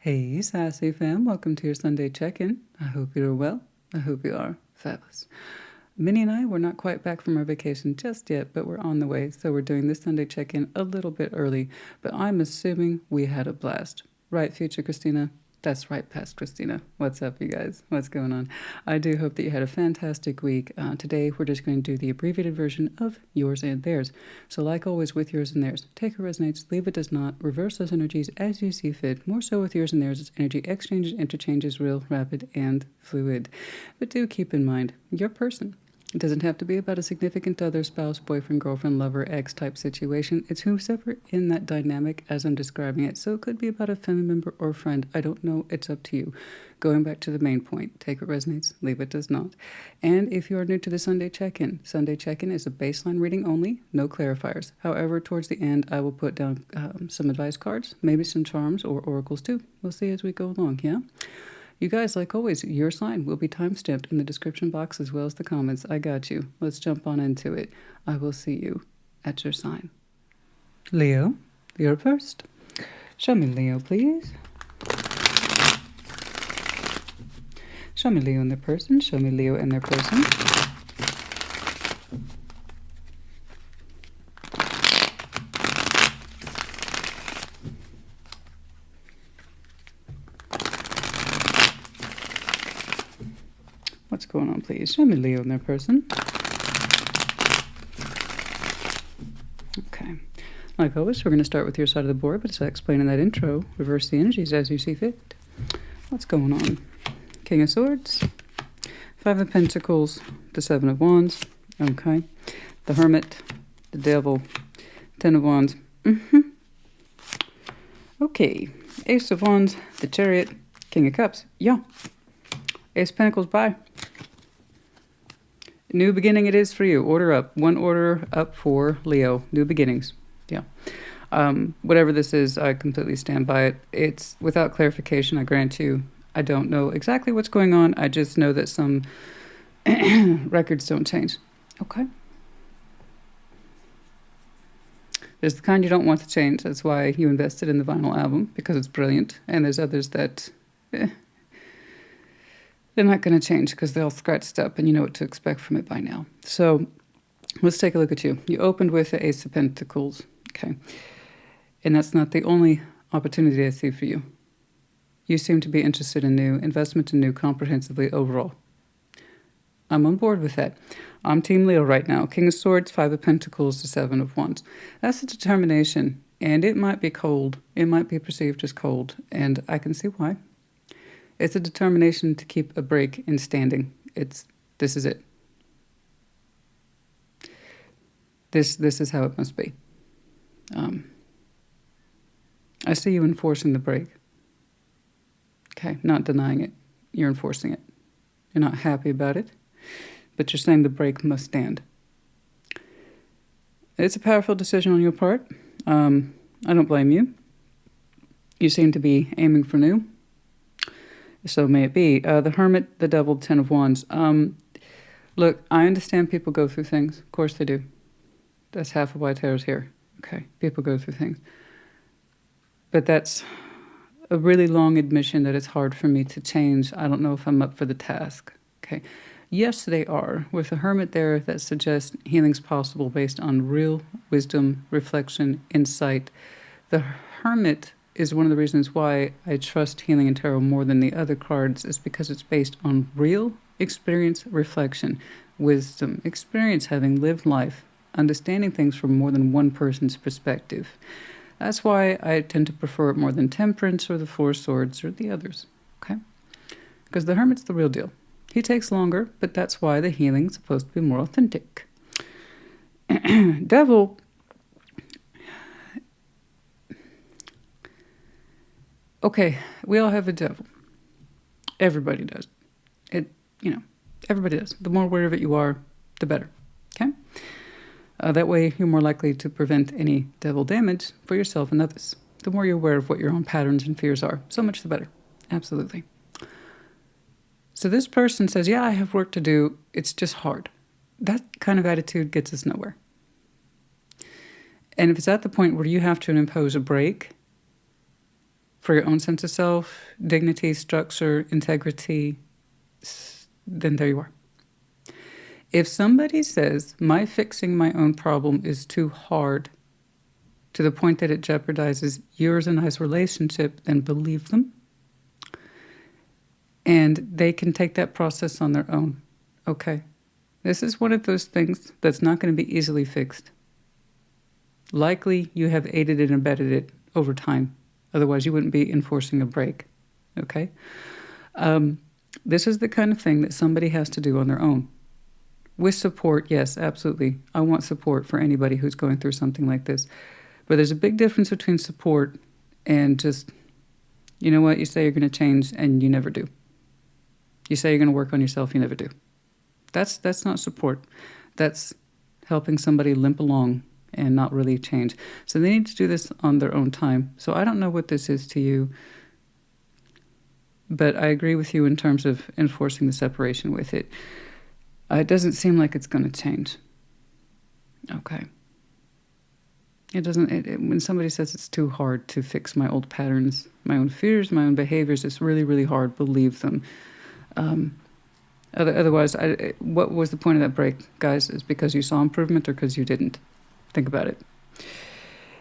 Hey, Sassy fam, welcome to your Sunday check-in. I hope you're well. I hope you are fabulous. Minnie and I, we're not quite back from our vacation just yet, but we're on the way, so we're doing this Sunday check-in a little bit early, but I'm assuming we had a blast. Right, future Christina? That's right, past Christina. What's up, you guys? What's going on? I do hope that you had a fantastic week. Today, we're just going to do the abbreviated version of yours and theirs. So like always with yours and theirs, take what resonates, leave what does not, reverse those energies as you see fit. More so with yours and theirs, it's energy exchanges, interchanges, real, rapid, and fluid. But do keep in mind, your person. It doesn't have to be about a significant other, spouse, boyfriend, girlfriend, lover, ex type situation. It's whoever in that dynamic as I'm describing it. So it could be about a family member or friend. I don't know. It's up to you. Going back to the main point, take what resonates, leave what does not. And if you are new to the Sunday check-in is a baseline reading only, no clarifiers. However, towards the end, I will put down some advice cards, maybe some charms or oracles too. We'll see as we go along, yeah? You guys, like always, your sign will be time-stamped in the description box as well as the comments. I got you. Let's jump on into it. I will see you at your sign. Leo, you're first. Show me Leo, please. Show me Leo and their person. Show me Leo and their person. What's going on, please? Show me Leo and their person. Okay. Like always, we're going to start with your side of the board, but as I explained in that intro, reverse the energies as you see fit. What's going on? King of Swords, Five of Pentacles, the Seven of Wands, okay, the Hermit, the Devil, Ten of Wands, okay, Ace of Wands, the Chariot, King of Cups, yeah, Ace of Pentacles, bye. New beginning it is for you. Order up. One order up for Leo. New beginnings. Yeah. Whatever this is, I completely stand by it. It's without clarification, I grant you. I don't know exactly what's going on. I just know that some records don't change. Okay. There's the kind you don't want to change. That's why you invested in the vinyl album, because it's brilliant. And there's others that... they're not going to change because they're all scratched up and you know what to expect from it by now. So let's take a look at you. You opened with the Ace of Pentacles, okay? And that's not the only opportunity I see for you. You seem to be interested in new, investment in new comprehensively overall. I'm on board with that. I'm Team Leo right now. King of Swords, Five of Pentacles, the Seven of Wands. That's a determination, and it might be cold. It might be perceived as cold, and I can see why. It's a determination to keep a break in standing. This is it. This is how it must be. I see you enforcing the break. Okay, not denying it. You're enforcing it. You're not happy about it, but you're saying the break must stand. It's a powerful decision on your part. I don't blame you. You seem to be aiming for new. So may it be. The Hermit, the Devil, Ten of Wands. Look, I understand people go through things. Of course they do. That's half of why Tarot's here. Okay, people go through things. But that's a really long admission that it's hard for me to change. I don't know if I'm up for the task. Okay. Yes, they are. With the Hermit there, that suggests healing's possible based on real wisdom, reflection, insight. The Hermit is one of the reasons why I trust healing in tarot more than the other cards, is because it's based on real experience, reflection, wisdom, experience, having lived life, understanding things from more than one person's perspective. That's why I tend to prefer it more than Temperance or the Four Swords or the others, okay? Because the Hermit's the real deal. He takes longer, but that's why the healing's supposed to be more authentic. Devil... Okay, we all have a devil. Everybody does. Everybody does. The more aware of it you are, the better. Okay? That way, you're more likely to prevent any devil damage for yourself and others. The more you're aware of what your own patterns and fears are, so much the better. Absolutely. So this person says, yeah, I have work to do. It's just hard. That kind of attitude gets us nowhere. And if it's at the point where you have to impose a break, for your own sense of self, dignity, structure, integrity, then there you are. If somebody says, my fixing my own problem is too hard to the point that it jeopardizes yours and I's relationship, then believe them. And they can take that process on their own. Okay. This is one of those things that's not going to be easily fixed. Likely you have aided and abetted it over time. Otherwise you wouldn't be enforcing a break. Okay. This is the kind of thing that somebody has to do on their own. With support, yes, absolutely. I want support for anybody who's going through something like this. But there's a big difference between support and just, you know what, you say you're going to change and you never do. You say you're going to work on yourself, you never do. That's not support. That's helping somebody limp along and not really change. So they need to do this on their own time. So I don't know what this is to you, but I agree with you in terms of enforcing the separation with it. It doesn't seem like it's going to change. Okay. It doesn't. When somebody says it's too hard to fix my old patterns, my own fears, my own behaviors, it's really, really hard. Believe them. Otherwise, what was the point of that break, guys? Is because you saw improvement or because you didn't? Think about it.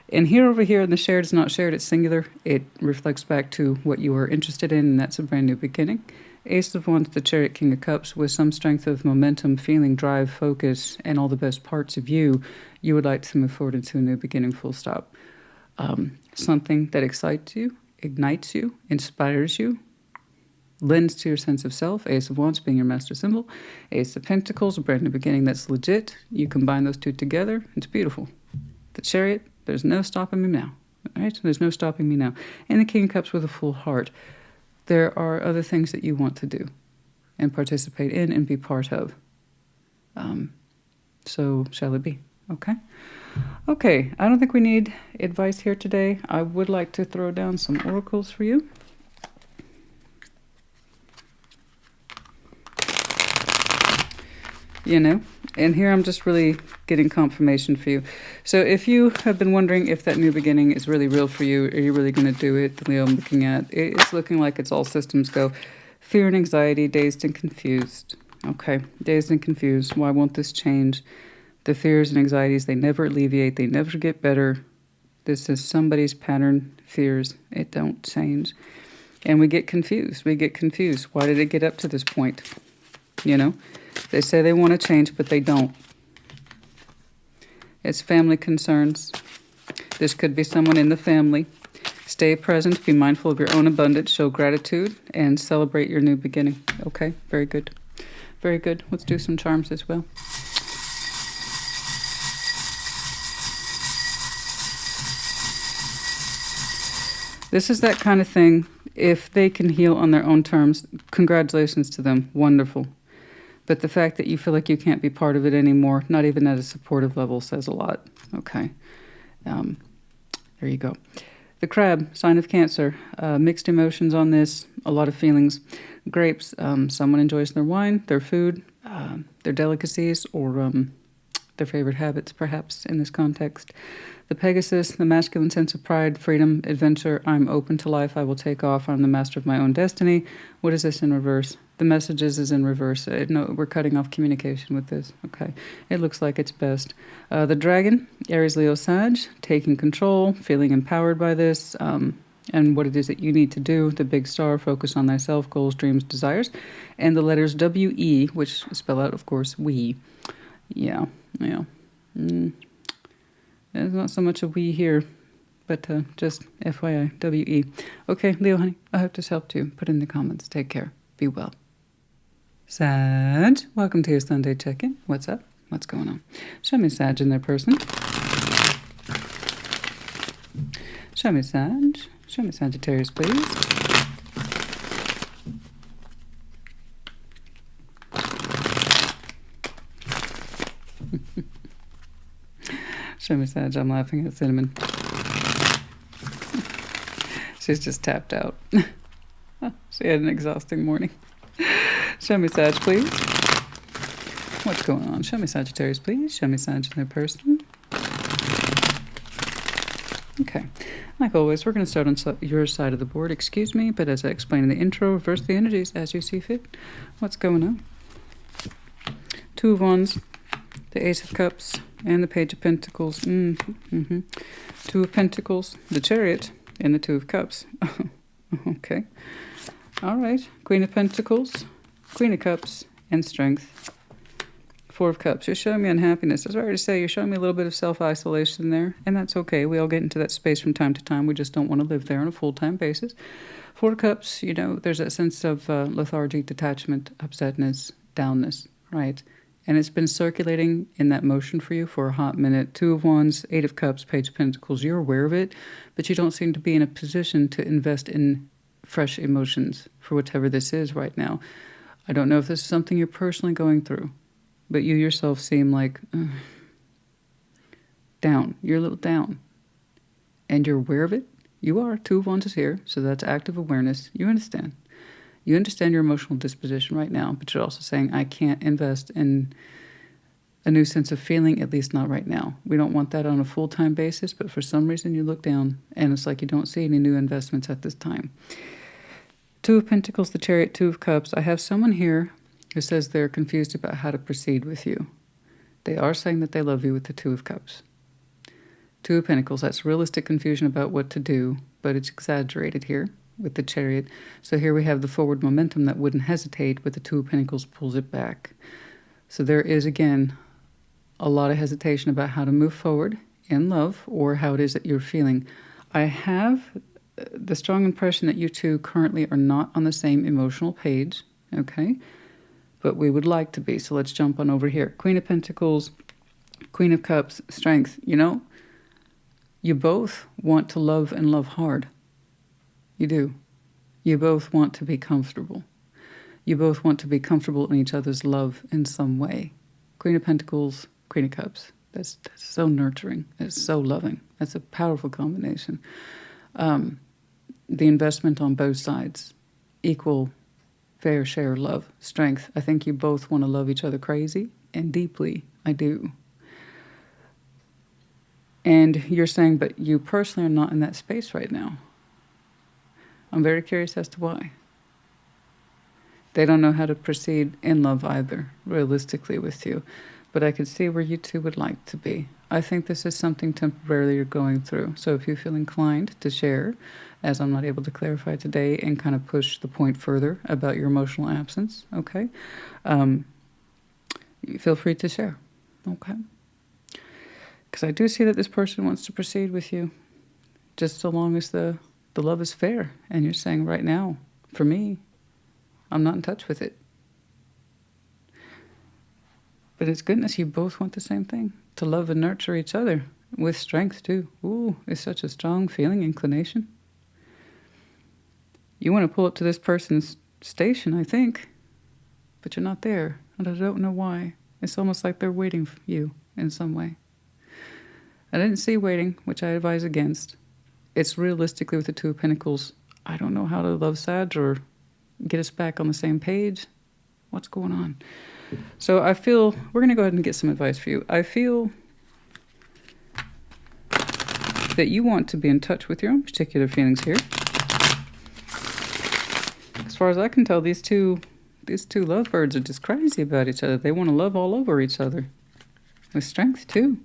And here over here, the shared is not shared, it's singular. It reflects back to what you are interested in, and that's a brand new beginning. Ace of Wands, the Chariot, King of Cups, with some strength of momentum, feeling, drive, focus, and all the best parts of you, you would like to move forward into a new beginning, full stop. Something that excites you, ignites you, inspires you, lends to your sense of self. Ace of Wands being your master symbol. Ace of Pentacles, a brand new beginning that's legit. You combine those two together, it's beautiful. The Chariot, there's no stopping me now. All right? There's no stopping me now. And the King of Cups with a full heart. There are other things that you want to do and participate in and be part of. So shall it be? Okay? Okay, I don't think we need advice here today. I would like to throw down some oracles for you. You know, and here I'm just really getting confirmation for you. So if you have been wondering if that new beginning is really real for you, are you really going to do it? The Leo I'm looking at, it's looking like it's all systems go. Fear and anxiety, dazed and confused. Okay, dazed and confused. Why won't this change? The fears and anxieties, they never alleviate. They never get better. This is somebody's pattern, fears. It don't change. And we get confused. We get confused. Why did it get up to this point? You know? They say they want to change, but they don't. It's family concerns. This could be someone in the family. Stay present, be mindful of your own abundance, show gratitude, and celebrate your new beginning. Okay, very good. Very good. Let's do some charms as well. This is that kind of thing. If they can heal on their own terms, congratulations to them. Wonderful. But the fact that you feel like you can't be part of it anymore, not even at a supportive level, says a lot. Okay. There you go. The Crab, sign of Cancer. Mixed emotions on this, a lot of feelings. Grapes, someone enjoys their wine, their food, their delicacies, or their favorite habits, perhaps, in this context. The Pegasus, the masculine sense of pride, freedom, adventure. I'm open to life. I will take off. I'm the master of my own destiny. What is this in reverse? The messages is in reverse. No, we're cutting off communication with this. Okay. It looks like it's best. The Dragon, Aries, Leo, Sag, taking control, feeling empowered by this, and what it is that you need to do. The Big Star, focus on thyself, goals, dreams, desires. And the letters W-E, which spell out, of course, we. Yeah. There's not so much a we here, but just FYI, W-E. Okay, Leo, honey, I hope this helped you. Put in the comments. Take care. Be well. Sag, welcome to your Sunday check-in. What's up? What's going on? Show me Sag in their person. Show me Sag. Show me Sagittarius, please. Show me Sag. I'm laughing at Cinnamon. She's just tapped out. She had an exhausting morning. Show me Sag, please. What's going on? Show me Sagittarius, please. Show me Sag in their person. Okay, like always, we're going to start on your side of the board, excuse me, but as I explained in the intro, reverse the energies as you see fit. What's going on? Two of Wands, the Ace of Cups, and the Page of Pentacles. Two of Pentacles, the Chariot, and the Two of Cups. Okay. All right. Queen of Pentacles, Queen of Cups, and Strength. Four of Cups. You're showing me unhappiness. As I already say, you're showing me a little bit of self-isolation there, and that's okay. We all get into that space from time to time. We just don't want to live there on a full-time basis. Four of Cups, you know, there's that sense of lethargy, detachment, upsetness, downness, right? And it's been circulating in that motion for you for a hot minute. Two of Wands, Eight of Cups, Page of Pentacles. You're aware of it, but you don't seem to be in a position to invest in fresh emotions for whatever this is right now. I don't know if this is something you're personally going through, but you yourself seem like down. You're a little down. And you're aware of it. You are. Two of Wands is here, so that's active awareness. You understand. You understand your emotional disposition right now, but you're also saying, I can't invest in a new sense of feeling, at least not right now. We don't want that on a full-time basis, but for some reason you look down, and it's like you don't see any new investments at this time. Two of Pentacles, the Chariot, Two of Cups. I have someone here who says they're confused about how to proceed with you. They are saying that they love you with the Two of Cups. Two of Pentacles, that's realistic confusion about what to do, but it's exaggerated here with the Chariot. So here we have the forward momentum that wouldn't hesitate, but the Two of Pentacles pulls it back. So there is, again, a lot of hesitation about how to move forward in love or how it is that you're feeling. I have the strong impression that you two currently are not on the same emotional page, okay? But we would like to be, so let's jump on over here. Queen of Pentacles, Queen of Cups, Strength. You know, you both want to love and love hard. You do. You both want to be comfortable. You both want to be comfortable in each other's love in some way. Queen of Pentacles, Queen of Cups. That's so nurturing. It's so loving. That's a powerful combination. The investment on both sides. Equal, fair share love, strength. I think you both want to love each other crazy and deeply. I do. And you're saying, but you personally are not in that space right now. I'm very curious as to why. They don't know how to proceed in love either, realistically with you. But I could see where you two would like to be. I think this is something temporarily you're going through. So if you feel inclined to share, as I'm not able to clarify today, and kind of push the point further about your emotional absence, okay? Feel free to share, okay? Because I do see that this person wants to proceed with you, just so long as the love is fair. And you're saying right now, for me, I'm not in touch with it. But it's goodness, you both want the same thing, to love and nurture each other with strength too. Ooh, it's such a strong feeling, inclination. You want to pull up to this person's station, I think, but you're not there, and I don't know why. It's almost like they're waiting for you in some way. I didn't see waiting, which I advise against. It's realistically with the Two of Pentacles. I don't know how to love Sag or get us back on the same page. What's going on? So I feel, we're going to go ahead and get some advice for you. I feel that you want to be in touch with your own particular feelings here. As far as I can tell, these two lovebirds are just crazy about each other. They want to love all over each other. With strength, too.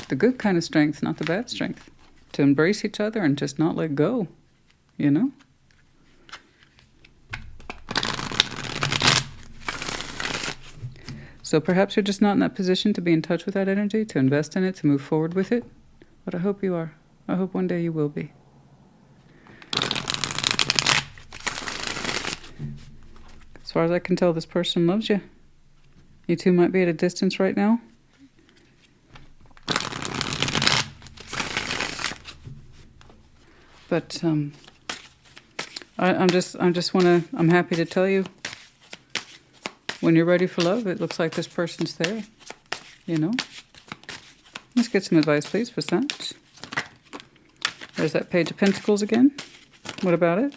The good kind of strength, not the bad strength. To embrace each other and just not let go, you know? So perhaps you're just not in that position to be in touch with that energy, to invest in it, to move forward with it. But I hope you are. I hope one day you will be. As far as I can tell, this person loves you. You two might be at a distance right now. But I'm happy to tell you, when you're ready for love, it looks like this person's there, you know. Let's get some advice, please, for Sag. There's that Page of Pentacles again. What about it?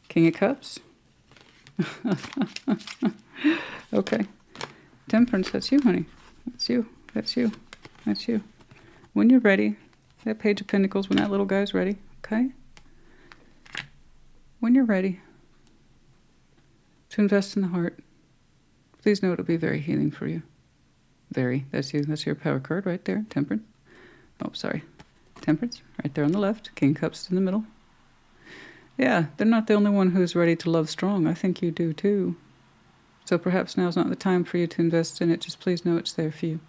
King of Cups. Okay. Temperance, that's you, honey. That's you. That's you. That's you. when you're ready, that Page of Pentacles, when that little guy's ready, okay? When you're ready to invest in the heart, please know it'll be very healing for you. Very. That's you. That's your power card right there. Temperance. Oh, sorry. Temperance. Right there on the left. King of Cups in the middle. Yeah, they're not the only one who's ready to love strong. I think you do too. So perhaps now's not the time for you to invest in it. Just please know it's there for you.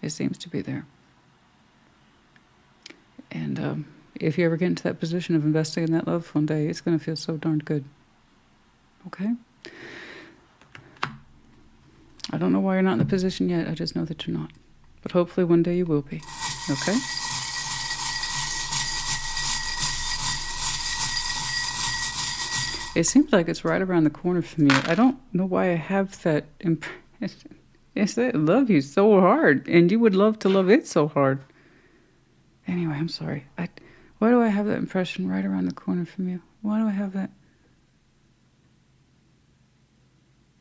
It seems to be there. And if you ever get into that position of investing in that love one day, it's going to feel so darn good. Okay? I don't know why you're not in the position yet. I just know that you're not. But hopefully one day you will be. Okay? It seems like it's right around the corner from you. I don't know why I have that impression. Yes, I love you so hard. And you would love to love it so hard. Anyway, I'm sorry. Why do I have that impression right around the corner from you? Why do I have that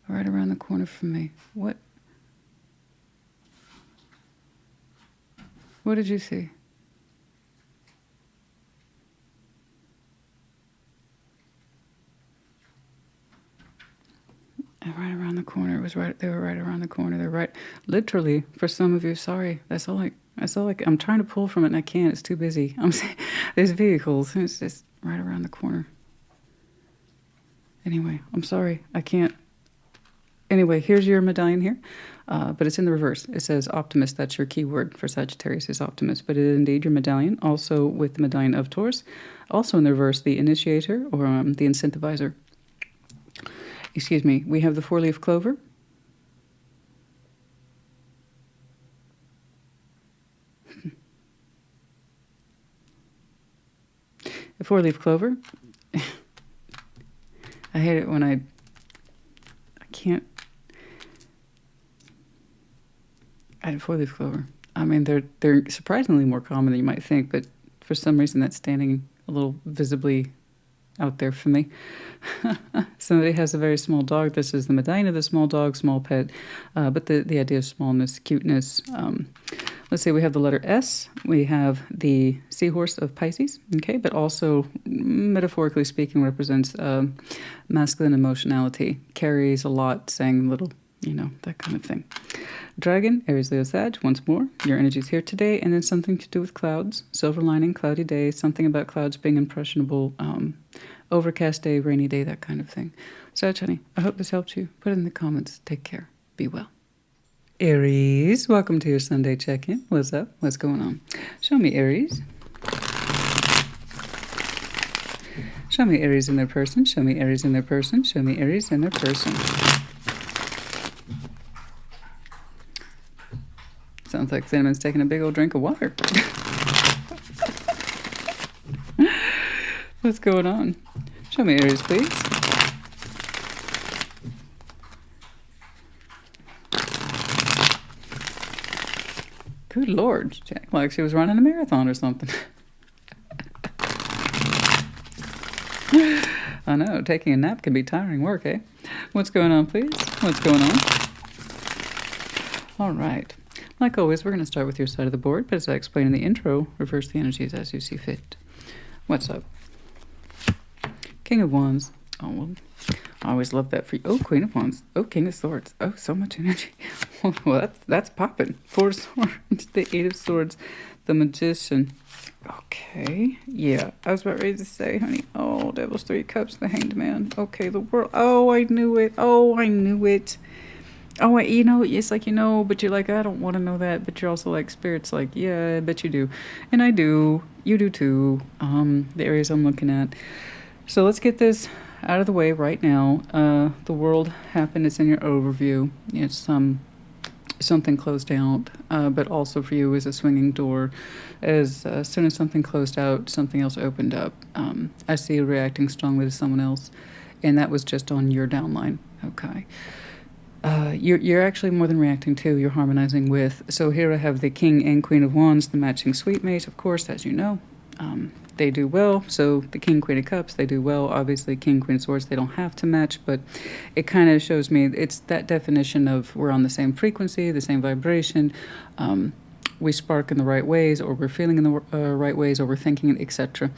right around the corner from me? What did you see? Right around the corner. It was right. They were right around the corner. They're right. Literally, for some of you, sorry. That's all. I'm trying to pull from it and I can't. It's too busy. There's vehicles. And it's just right around the corner. Anyway, I'm sorry. I can't. Anyway, here's your medallion here. But it's in the reverse. It says optimist. That's your key word for Sagittarius is optimist. But it is indeed your medallion. Also with the medallion of Taurus. Also in the reverse, the initiator or the incentivizer. Excuse me, we have the 4-leaf clover. The 4-leaf clover. I hate it when I can't. I had a 4-leaf clover. I mean, they're surprisingly more common than you might think, but for some reason that's standing a little visibly out there for me. Somebody has a very small dog. This is the medallion of the small dog, small pet. But the idea of smallness, cuteness. Let's see, we have the letter S. We have the seahorse of Pisces. Okay, but also, metaphorically speaking, represents masculine emotionality. Carries a lot, saying little, that kind of thing. Dragon, Aries, Leo, Sag, once more. Your energy's here today. And then something to do with clouds. Silver lining, cloudy day. Something about clouds being impressionable. Overcast day, rainy day, that kind of thing. Sag, honey, I hope this helped you. Put it in the comments. Take care. Be well. Aries, welcome to your Sunday check-in. What's up? What's going on? Show me Aries. Show me Aries in their person. Show me Aries in their person. Show me Aries in their person. Sounds like Cinnamon's taking a big old drink of water. What's going on? Show me Aries, please. Good Lord. She acted like she was running a marathon or something. I know, taking a nap can be tiring work, eh? What's going on, please? What's going on? All right. Like always, we're going to start with your side of the board, but as I explained in the intro, reverse the energies as you see fit. What's up? King of Wands. Oh, well, I always love that for you. Oh, Queen of Wands. Oh, King of Swords. Oh, so much energy. Well, that's popping. 4 swords, the 8 of swords, the Magician. Okay. Yeah, I was about ready to say, honey. Oh, Devil's 3 cups, the Hanged Man. Okay, the World. Oh, I knew it. Oh, I knew it. Oh, it's like, but you're like, I don't want to know that. But you're also like, Spirit's like, yeah, I bet you do. And I do. You do too. The areas I'm looking at. So let's get this out of the way right now. The world happened. It's in your overview. It's something closed out, but also for you is a swinging door. As soon as something closed out, something else opened up. I see you reacting strongly to someone else, and that was just on your downline. Okay. You're actually more than reacting to, you're harmonizing with. So here I have the King and Queen of Wands, the matching sweet mate, of course, as you know. They do well. So the King, Queen of Cups, they do well. Obviously, King, Queen of Swords, they don't have to match, but it kind of shows me it's that definition of we're on the same frequency, the same vibration. we spark in the right ways, or we're feeling in the right ways, or we're thinking, etc.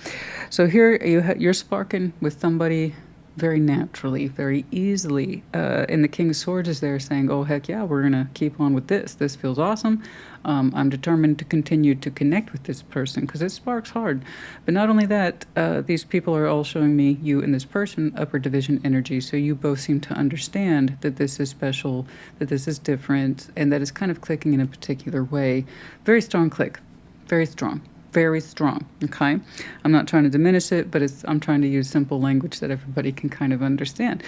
So here you're sparking with somebody very naturally, very easily. And the King of Swords is there saying, oh, heck yeah, we're going to keep on with this. This feels awesome. I'm determined to continue to connect with this person because it sparks hard. But not only that, these people are all showing me, you and this person, upper division energy. So you both seem to understand that this is special, that this is different, and that it's kind of clicking in a particular way. Very strong click. Very strong. Very strong. Okay, I'm not trying to diminish it, but I'm trying to use simple language that everybody can kind of understand.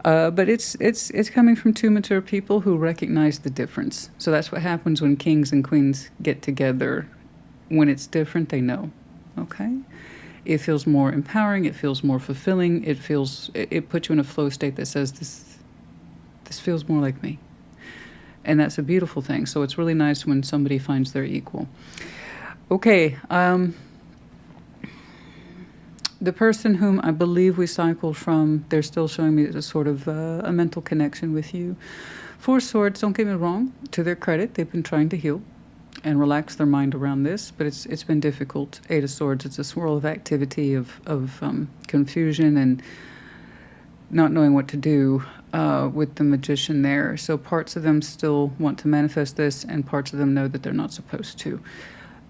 But it's coming from two mature people who recognize the difference. So that's what happens when kings and queens get together. When it's different, they know. Okay, it feels more empowering. It feels more fulfilling. It puts you in a flow state that says this feels more like me, and that's a beautiful thing. So it's really nice when somebody finds their equal. Okay, the person whom I believe we cycled from, they're still showing me a sort of a mental connection with you. Four Swords, don't get me wrong, to their credit, they've been trying to heal and relax their mind around this, but it's been difficult. Eight of Swords, it's a swirl of activity, of confusion and not knowing what to do with the Magician there. So parts of them still want to manifest this, and parts of them know that they're not supposed to.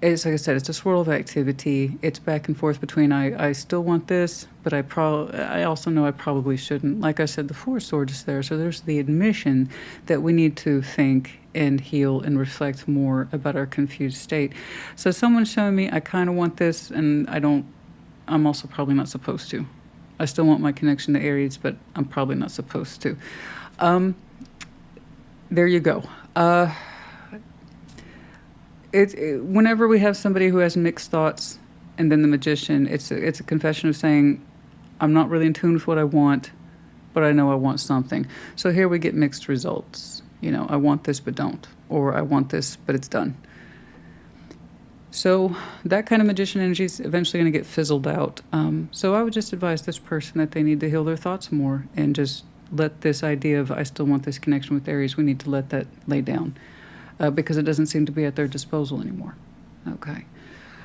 It's like I said, it's a swirl of activity. It's back and forth between I still want this, but I also know I probably shouldn't. Like I said, the Four Swords is there, so there's the admission that we need to think and heal and reflect more about our confused state. So someone's showing me I kind of want this, and I'm also probably not supposed to. I still want my connection to Aries, but I'm probably not supposed to. There you go. Whenever we have somebody who has mixed thoughts, and then the Magician, it's a confession of saying, I'm not really in tune with what I want, but I know I want something. So here we get mixed results. I want this but don't, or I want this but it's done. So that kind of Magician energy is eventually going to get fizzled out. So I would just advise this person that they need to heal their thoughts more and just let this idea of I still want this connection with Aries, we need to let that lay down. Because it doesn't seem to be at their disposal anymore. Okay.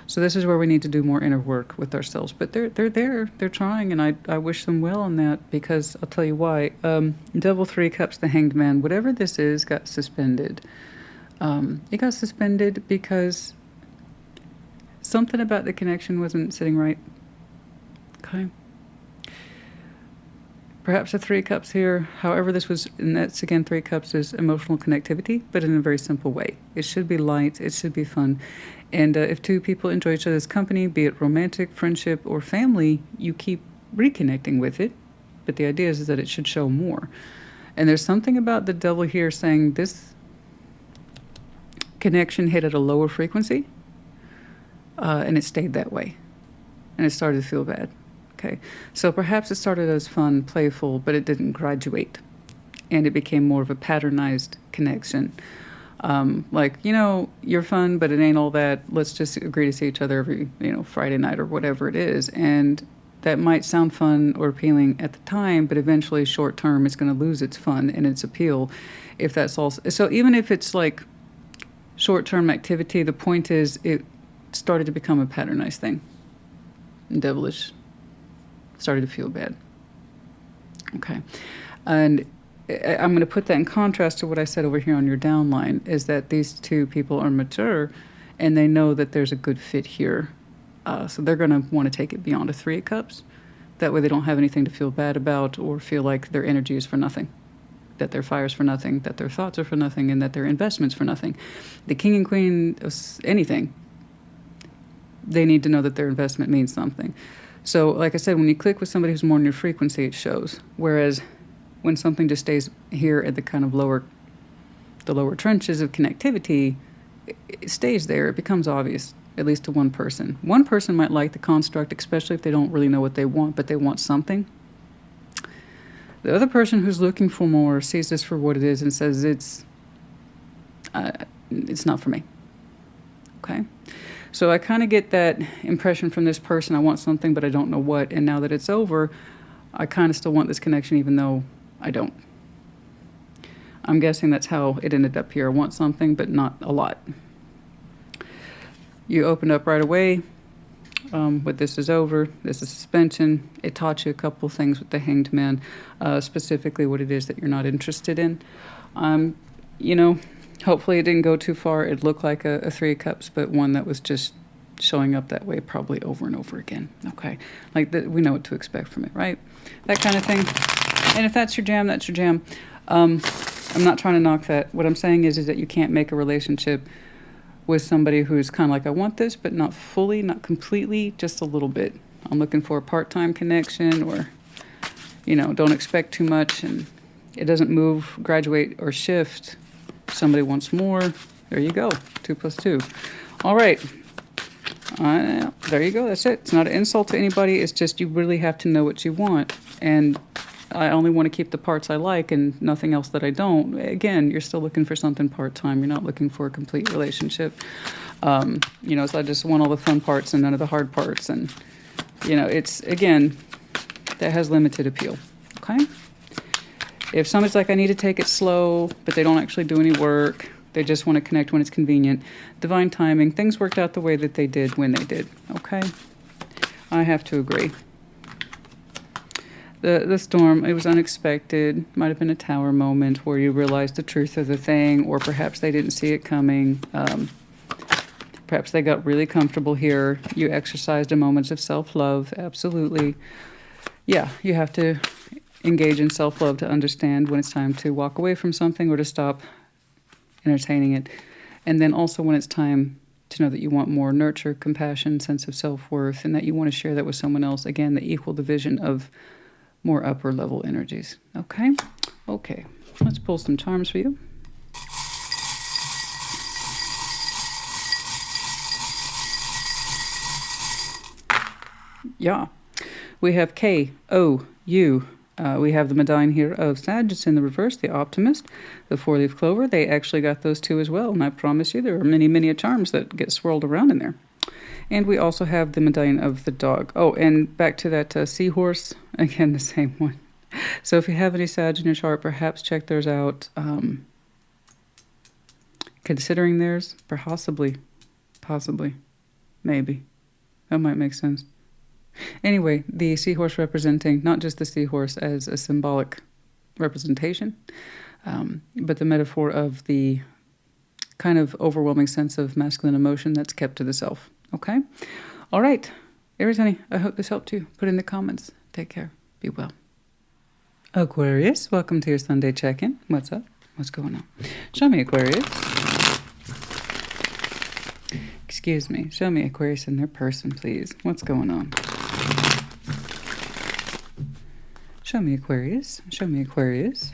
So this is where we need to do more inner work with ourselves. But they're there. They're trying, and I wish them well on that, because I'll tell you why. Devil, Three Cups, the Hanged Man, whatever this is, got suspended. It got suspended because something about the connection wasn't sitting right. Okay. Perhaps a Three Cups here. However, this was, and that's again, Three Cups is emotional connectivity, but in a very simple way. It should be light. It should be fun. And if two people enjoy each other's company, be it romantic, friendship, or family, you keep reconnecting with it. But the idea is that it should show more. And there's something about the Devil here saying this connection hit at a lower frequency, and it stayed that way. And it started to feel bad. Okay, so perhaps it started as fun, playful, but it didn't graduate, and it became more of a patternized connection. Like, you're fun, but it ain't all that. Let's just agree to see each other every, Friday night or whatever it is. And that might sound fun or appealing at the time, but eventually short term it's going to lose its fun and its appeal if that's all. So even if it's like short term activity, the point is it started to become a patternized thing. Devilish. Started to feel bad. Okay. And I'm going to put that in contrast to what I said over here on your downline, is that these two people are mature and they know that there's a good fit here. So they're going to want to take it beyond a Three of Cups. That way they don't have anything to feel bad about or feel like their energy is for nothing, that their fire is for nothing, that their thoughts are for nothing, and that their investment's for nothing. The King and Queen of anything, they need to know that their investment means something. So, like I said, when you click with somebody who's more in your frequency, it shows. Whereas when something just stays here at the kind of lower trenches of connectivity, it stays there. It becomes obvious, at least to one person. One person might like the construct, especially if they don't really know what they want, but they want something. The other person who's looking for more sees this for what it is and says it's not for me. Okay? So I kind of get that impression from this person. I want something, but I don't know what. And now that it's over, I kind of still want this connection, even though I don't. I'm guessing that's how it ended up here. I want something, but not a lot. You opened up right away. But this is over. This is suspension. It taught you a couple things with the Hanged Man, specifically what it is that you're not interested in. You know, hopefully it didn't go too far. It looked like a Three of Cups, but one that was just showing up that way probably over and over again. Okay, like we know what to expect from it, right? That kind of thing. And if that's your jam, that's your jam. I'm not trying to knock that. What I'm saying is that you can't make a relationship with somebody who's kind of like, I want this, but not fully, not completely, just a little bit. I'm looking for a part-time connection, or, you know, don't expect too much, and it doesn't move, graduate, or shift. Somebody wants more. There you go. 2 + 2. All right. There you go. That's it. It's not an insult to anybody. It's just you really have to know what you want. And I only want to keep the parts I like and nothing else that I don't. Again, you're still looking for something part-time. You're not looking for a complete relationship. You know, so I just want all the fun parts and none of the hard parts. And, you know, it's, again, that has limited appeal. Okay? If somebody's like, I need to take it slow, but they don't actually do any work, they just want to connect when it's convenient, divine timing, things worked out the way that they did when they did. Okay? I have to agree. The storm, it was unexpected. Might have been a tower moment where you realized the truth of the thing, or perhaps they didn't see it coming. Perhaps they got really comfortable here. You exercised a moment of self-love, absolutely. Yeah, you have to engage in self-love to understand when it's time to walk away from something or to stop entertaining it. And then also when it's time to know that you want more nurture, compassion, sense of self-worth, and that you want to share that with someone else. Again, the equal division of more upper level energies. Okay? Okay. Let's pull some charms for you. Yeah. We have K-O-U. We have the Medine here of Sag. It's in the reverse, the Optimist, the 4-leaf clover. They actually got those two as well. And I promise you there are many, many charms that get swirled around in there. And we also have the Medine of the dog. Oh, and back to that seahorse. Again, the same one. So if you have any Sag in your chart, perhaps check theirs out. Considering theirs, possibly, maybe. That might make sense. Anyway, the seahorse representing not just the seahorse as a symbolic representation, but the metaphor of the kind of overwhelming sense of masculine emotion that's kept to the self. Okay? All right. Aries, honey, I hope this helped you. Put in the comments. Take care. Be well. Aquarius, welcome to your Sunday check-in. What's up? What's going on? Show me Aquarius. Excuse me. Show me Aquarius in their person, please. What's going on? Show me Aquarius. Show me Aquarius.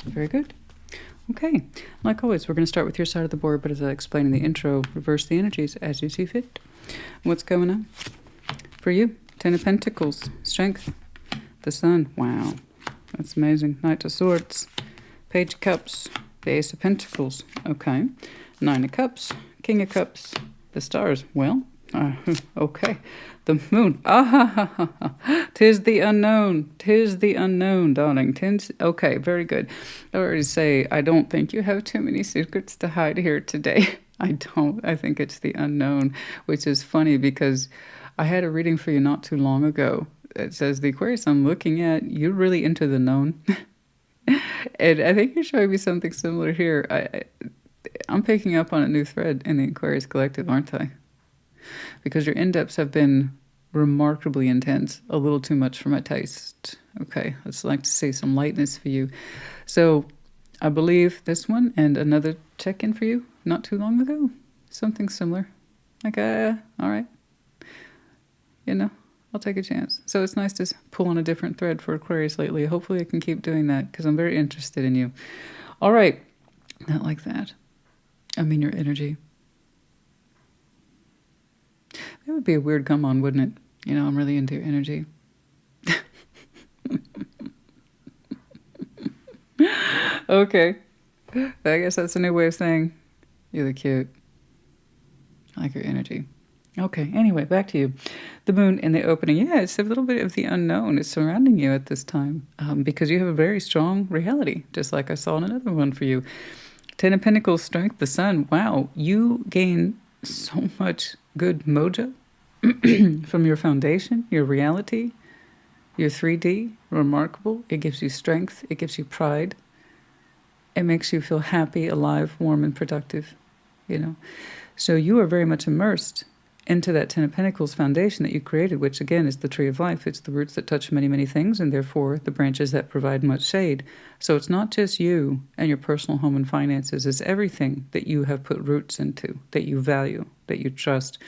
Very good. Okay. Like always, we're going to start with your side of the board, but as I explained in the intro, reverse the energies as you see fit. What's going on? For you, 10 of Pentacles, Strength, the Sun. Wow. That's amazing. Knight of Swords, Page of Cups, the Ace of Pentacles. Okay. 9 of Cups, King of Cups, the Stars. Well, okay. The Moon. Tis the unknown. Tis the unknown, darling. Okay, very good. I already say, I don't think you have too many secrets to hide here today. I don't. I think it's the unknown, which is funny because I had a reading for you not too long ago. It says, the Aquarius I'm looking at, you're really into the known. And I think you're showing me something similar here. I'm picking up on a new thread in the Aquarius collective, aren't I? Because your in-depths have been remarkably intense, a little too much for my taste. Okay, I'd like to see some lightness for you. So I believe this one and another check-in for you not too long ago, something similar. Like, all right, you know, I'll take a chance. So it's nice to pull on a different thread for Aquarius lately. Hopefully I can keep doing that because I'm very interested in you. All right, not like that. I mean your energy. That would be a weird come on, wouldn't it? You know, I'm really into your energy. Okay. I guess that's a new way of saying you look cute. I like your energy. Okay, anyway, back to you. The moon in the opening. Yeah, it's a little bit of the unknown is surrounding you at this time because you have a very strong reality, just like I saw in another one for you. Ten of Pentacles, strength, the sun. Wow, you gain so much good mojo from your foundation, your reality, your 3D. Remarkable. It gives you strength. It gives you pride. It makes you feel happy, alive, warm, and productive, you know. So you are very much immersed into that Ten of Pentacles foundation that you created, which again is the tree of life. It's the roots that touch many, many things, and therefore the branches that provide much shade. So it's not just you and your personal home and finances. It's everything that you have put roots into, that you value, that you trust,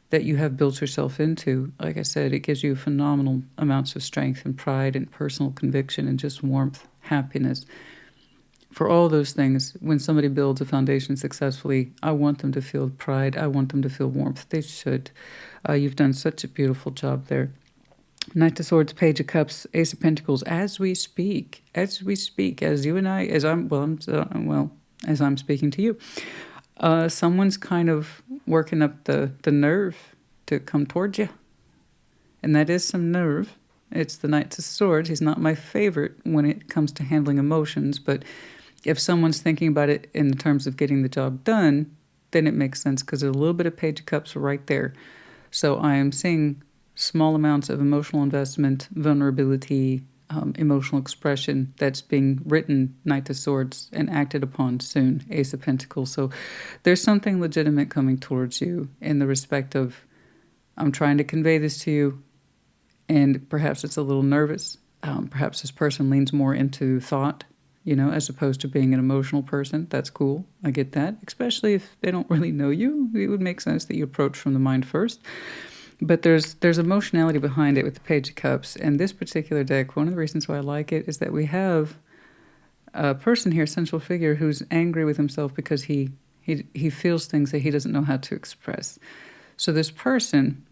that you have built yourself into. Like I said, it gives you phenomenal amounts of strength and pride and personal conviction and just warmth, happiness. For all those things, when somebody builds a foundation successfully, I want them to feel pride. I want them to feel warmth. They should. You've done such a beautiful job there. Knight of Swords, Page of Cups, Ace of Pentacles. As we speak, as you and I, as I'm speaking to you, someone's kind of working up the nerve to come towards you, and that is some nerve. It's the Knight of Swords. He's not my favorite when it comes to handling emotions, but if someone's thinking about it in terms of getting the job done, then it makes sense because there's a little bit of Page of Cups right there. So I am seeing small amounts of emotional investment, vulnerability, emotional expression that's being written, Knight of Swords, and acted upon soon, Ace of Pentacles. So there's something legitimate coming towards you in the respect of, I'm trying to convey this to you, and perhaps it's a little nervous. Perhaps this person leans more into thought, you know, as opposed to being an emotional person. That's cool. I get that. Especially if they don't really know you. It would make sense that you approach from the mind first. But there's emotionality behind it with the Page of Cups. And this particular deck, one of the reasons why I like it is that we have a person here, central figure, who's angry with himself because he feels things that he doesn't know how to express. So this person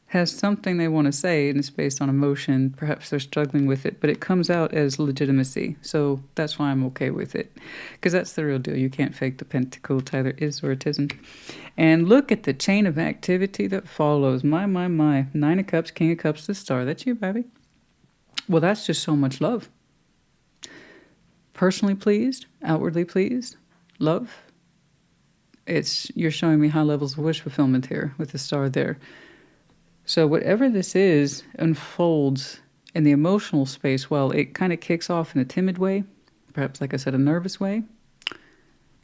has something they want to say, and it's based on emotion. Perhaps they're struggling with it, but it comes out as legitimacy. So that's why I'm okay with it, because that's the real deal. You can't fake the pentacle. It either is or it isn't. And look at the chain of activity that follows. My. Nine of Cups, King of Cups, the Star. That's you, baby. Well, that's just so much love. Personally pleased, outwardly pleased, love. You're showing me high levels of wish fulfillment here with the Star there. So whatever this is unfolds in the emotional space. Well, it kind of kicks off in a timid way, perhaps, like I said, a nervous way.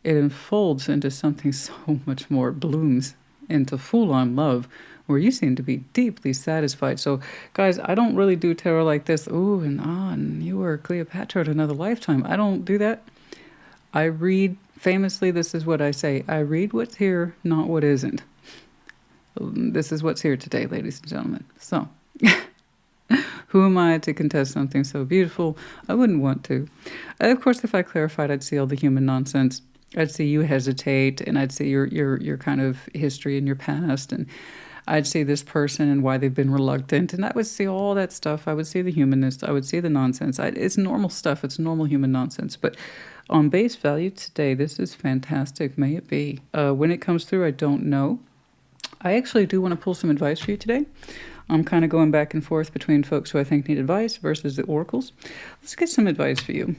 It unfolds into something so much more, blooms into full-on love, where you seem to be deeply satisfied. So, guys, I don't really do tarot like this. Ooh, and you were Cleopatra in another lifetime. I don't do that. I read, famously, this is what I say. I read what's here, not what isn't. This is what's here today, ladies and gentlemen. So, who am I to contest something so beautiful? I wouldn't want to. Of course, if I clarified, I'd see all the human nonsense. I'd see you hesitate, and I'd see your kind of history and your past, and I'd see this person and why they've been reluctant, and I would see all that stuff. I would see the humanness. I would see the nonsense. It's normal stuff. It's normal human nonsense. But on base value today, this is fantastic. May it be. When it comes through, I don't know. I actually do want to pull some advice for you today. I'm kind of going back and forth between folks who I think need advice versus the oracles. Let's get some advice for you.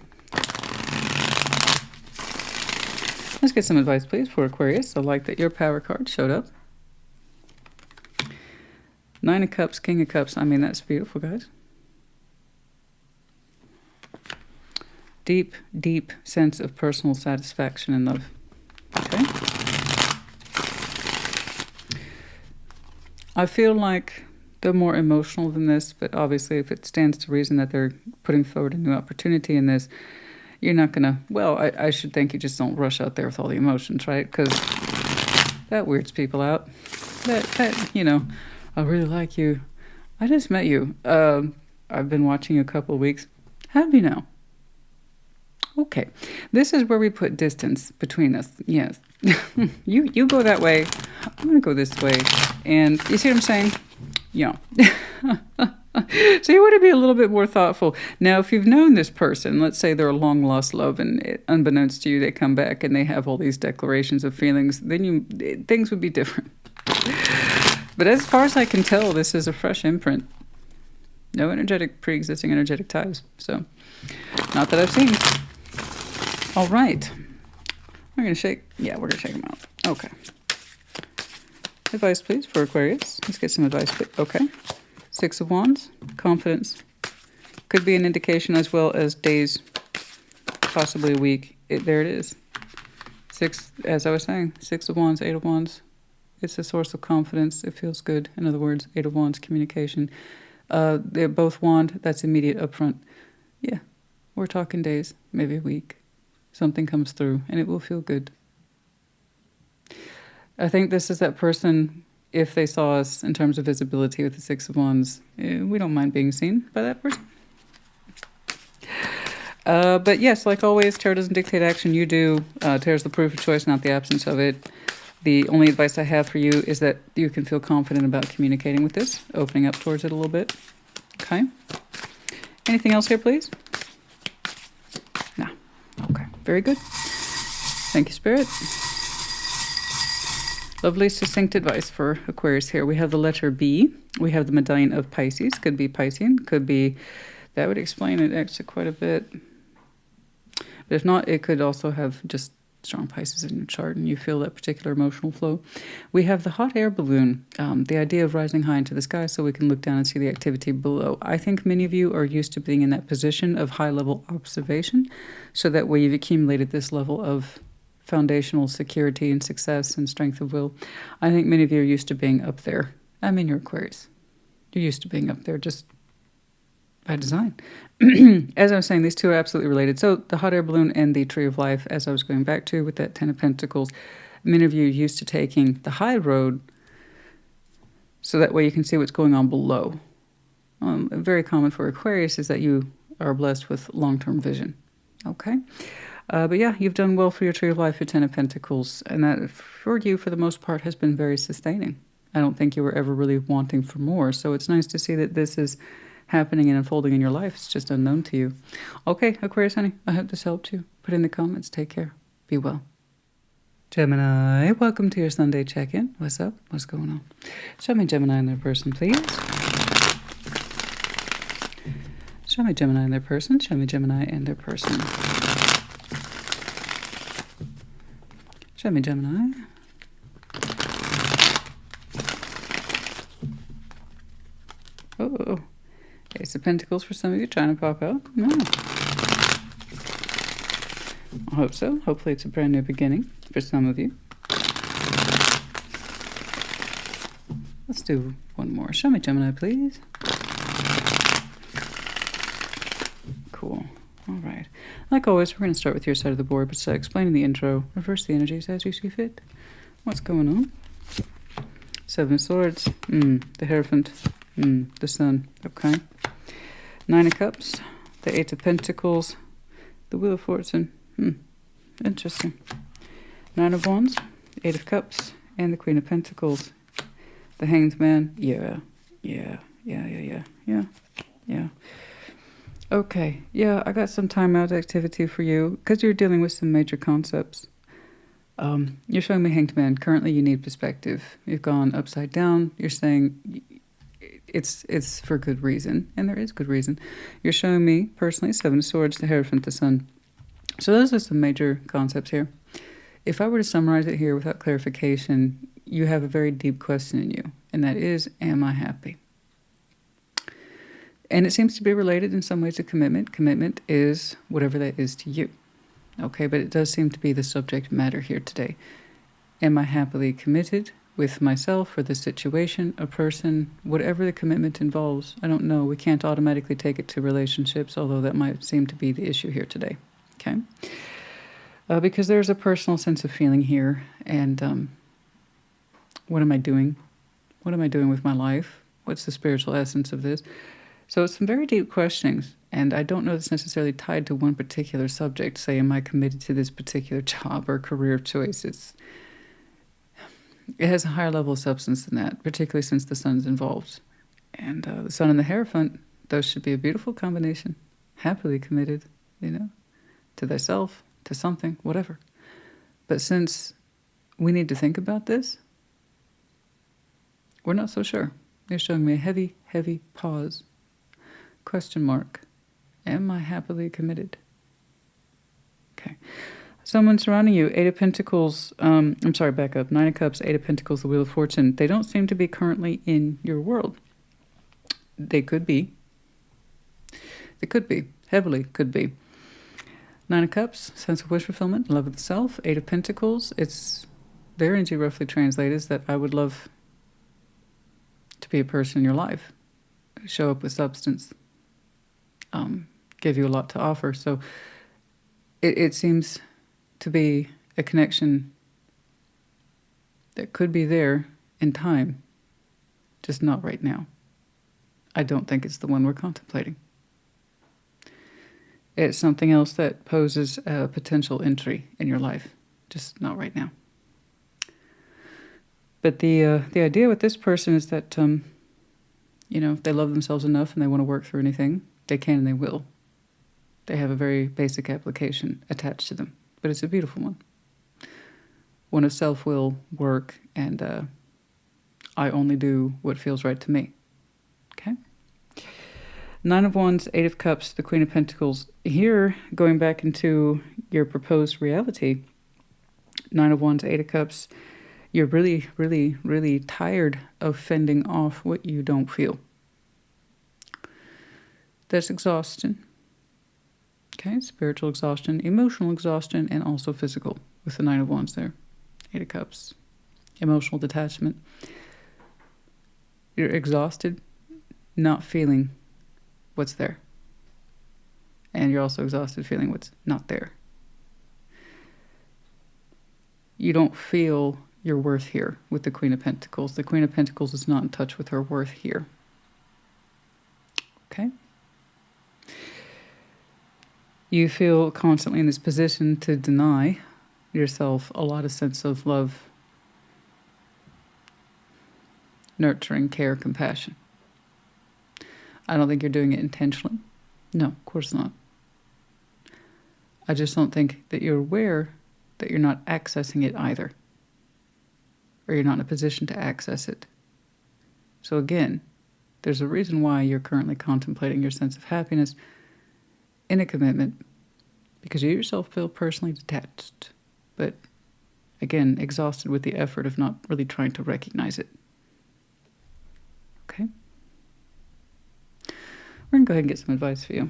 Let's get some advice, please, for Aquarius. I like that your power card showed up. Nine of Cups, King of Cups. I mean, that's beautiful, guys. Deep, deep sense of personal satisfaction and love. Okay. I feel like they're more emotional than this, but obviously if it stands to reason that they're putting forward a new opportunity in this, you're not going to, well, I should think you just don't rush out there with all the emotions, right? Because that weirds people out. That you know, I really like you. I just met you. I've been watching you a couple of weeks. Have you now? Okay. This is where we put distance between us. Yes. You go that way. I'm going to go this way. And you see what I'm saying? Yeah. So you want to be a little bit more thoughtful. Now, if you've known this person, let's say they're a long-lost love, and unbeknownst to you, they come back and they have all these declarations of feelings, then things would be different. But as far as I can tell, this is a fresh imprint. No pre-existing energetic ties. So, not that I've seen. All right. We're going to shake. Yeah, we're going to shake them out. Okay. Advice, please, for Aquarius. Let's get some advice, please. Okay. Six of Wands. Confidence. Could be an indication as well as days, possibly a week. There it is. Six, as I was saying, Six of Wands, Eight of Wands. It's a source of confidence. It feels good. In other words, Eight of Wands, communication. They're both wand. That's immediate upfront. Yeah, we're talking days, maybe a week. Something comes through, and it will feel good. I think this is that person, if they saw us in terms of visibility with the Six of Wands, we don't mind being seen by that person. But yes, like always, tarot doesn't dictate action. You do. Tarot's the proof of choice, not the absence of it. The only advice I have for you is that you can feel confident about communicating with this, opening up towards it a little bit. Okay. Anything else here, please? No. Okay. Very good. Thank you, Spirit. Lovely, succinct advice for Aquarius here. We have the letter B. We have the medallion of Pisces. Could be Piscean. Could be... That would explain it actually quite a bit. But if not, it could also have just strong Pisces in your chart and you feel that particular emotional flow. We have the hot air balloon, the idea of rising high into the sky so we can look down and see the activity below. I think many of you are used to being in that position of high-level observation, so that way you've accumulated this level of foundational security and success and strength of will. I think many of you are used to being up there. I mean, you're Aquarius. You're used to being up there just by design. As I was saying, these two are absolutely related. So the hot air balloon and the tree of life, as I was going back to with that 10 of Pentacles, many of you are used to taking the high road so that way you can see what's going on below. Very common for Aquarius is that you are blessed with long-term vision. Okay? But yeah, you've done well for your tree of life, your 10 of Pentacles, and that for you, for the most part, has been very sustaining. I don't think you were ever really wanting for more, so it's nice to see that this is happening and unfolding in your life. It's just unknown to you. Okay, Aquarius, honey, I hope this helped you. Put in the comments. Take care. Be well. Gemini, welcome to your Sunday check-in. What's up? What's going on? Show me Gemini and their person, please. Show me Gemini and their person. Show me Gemini and their person. Show me Gemini. Oh. Ace of Pentacles for some of you trying to pop out. No. I hope so. Hopefully it's a brand new beginning for some of you. Let's do one more. Show me Gemini, please. Cool. All right. Like always, we're going to start with your side of the board, but explaining the intro, reverse the energies as you see fit. What's going on? Seven of Swords. The Hierophant. The Sun. Okay. Nine of Cups. The Eight of Pentacles. The Wheel of Fortune. Interesting. Nine of Wands. Eight of Cups. And the Queen of Pentacles. The Hanged Man. Yeah. Okay. Yeah, I got some time out activity for you because you're dealing with some major concepts. You're showing me Hanged Man. Currently, you need perspective. You've gone upside down. You're saying it's for good reason, and there is good reason. You're showing me, personally, Seven of Swords, the Hierophant, the Sun. So those are some major concepts here. If I were to summarize it here without clarification, you have a very deep question in you, and that is, am I happy? And it seems to be related in some ways to commitment. Commitment is whatever that is to you. Okay, but it does seem to be the subject matter here today. Am I happily committed with myself or the situation, a person, whatever the commitment involves? I don't know. We can't automatically take it to relationships, although that might seem to be the issue here today. Okay? Because there's a personal sense of feeling here. And what am I doing? What am I doing with my life? What's the spiritual essence of this? So it's some very deep questionings, and I don't know that's necessarily tied to one particular subject. Say, am I committed to this particular job or career choice? It has a higher level of substance than that, particularly since the Sun's involved. And the Sun and the Hierophant, those should be a beautiful combination. Happily committed, you know, to thyself, to something, whatever. But since we need to think about this, we're not so sure. You're showing me a heavy, heavy pause. Question mark. Am I happily committed? Okay. Someone surrounding you, Eight of Pentacles, back up. Nine of Cups, Eight of Pentacles, the Wheel of Fortune. They don't seem to be currently in your world. They could be. They could be. Heavily could be. Nine of Cups, sense of wish fulfillment, love of the self. Eight of Pentacles, it's their energy roughly translated is that I would love to be a person in your life. Show up with substance. Give you a lot to offer. So it seems to be a connection that could be there in time, just not right now. I don't think it's the one we're contemplating. It's something else that poses a potential entry in your life, just not right now. But the idea with this person is that, if they love themselves enough and they want to work through anything, they can and they will. They have a very basic application attached to them, but it's a beautiful one. One of self-will, work, and I only do what feels right to me. Okay? Nine of Wands, Eight of Cups, the Queen of Pentacles. Here, going back into your proposed reality, Nine of Wands, Eight of Cups, you're really, really, really tired of fending off what you don't feel. There's exhaustion. Okay, spiritual exhaustion, emotional exhaustion, and also physical with the Nine of Wands there. Eight of Cups. Emotional detachment. You're exhausted, not feeling what's there. And you're also exhausted feeling what's not there. You don't feel your worth here with the Queen of Pentacles. The Queen of Pentacles is not in touch with her worth here. Okay? You feel constantly in this position to deny yourself a lot of sense of love, nurturing, care, compassion. I don't think you're doing it intentionally. No, of course not. I just don't think that you're aware that you're not accessing it either. Or you're not in a position to access it. So again, there's a reason why you're currently contemplating your sense of happiness in a commitment, because you yourself feel personally detached, but again, exhausted with the effort of not really trying to recognize it. Okay? We're going to go ahead and get some advice for you.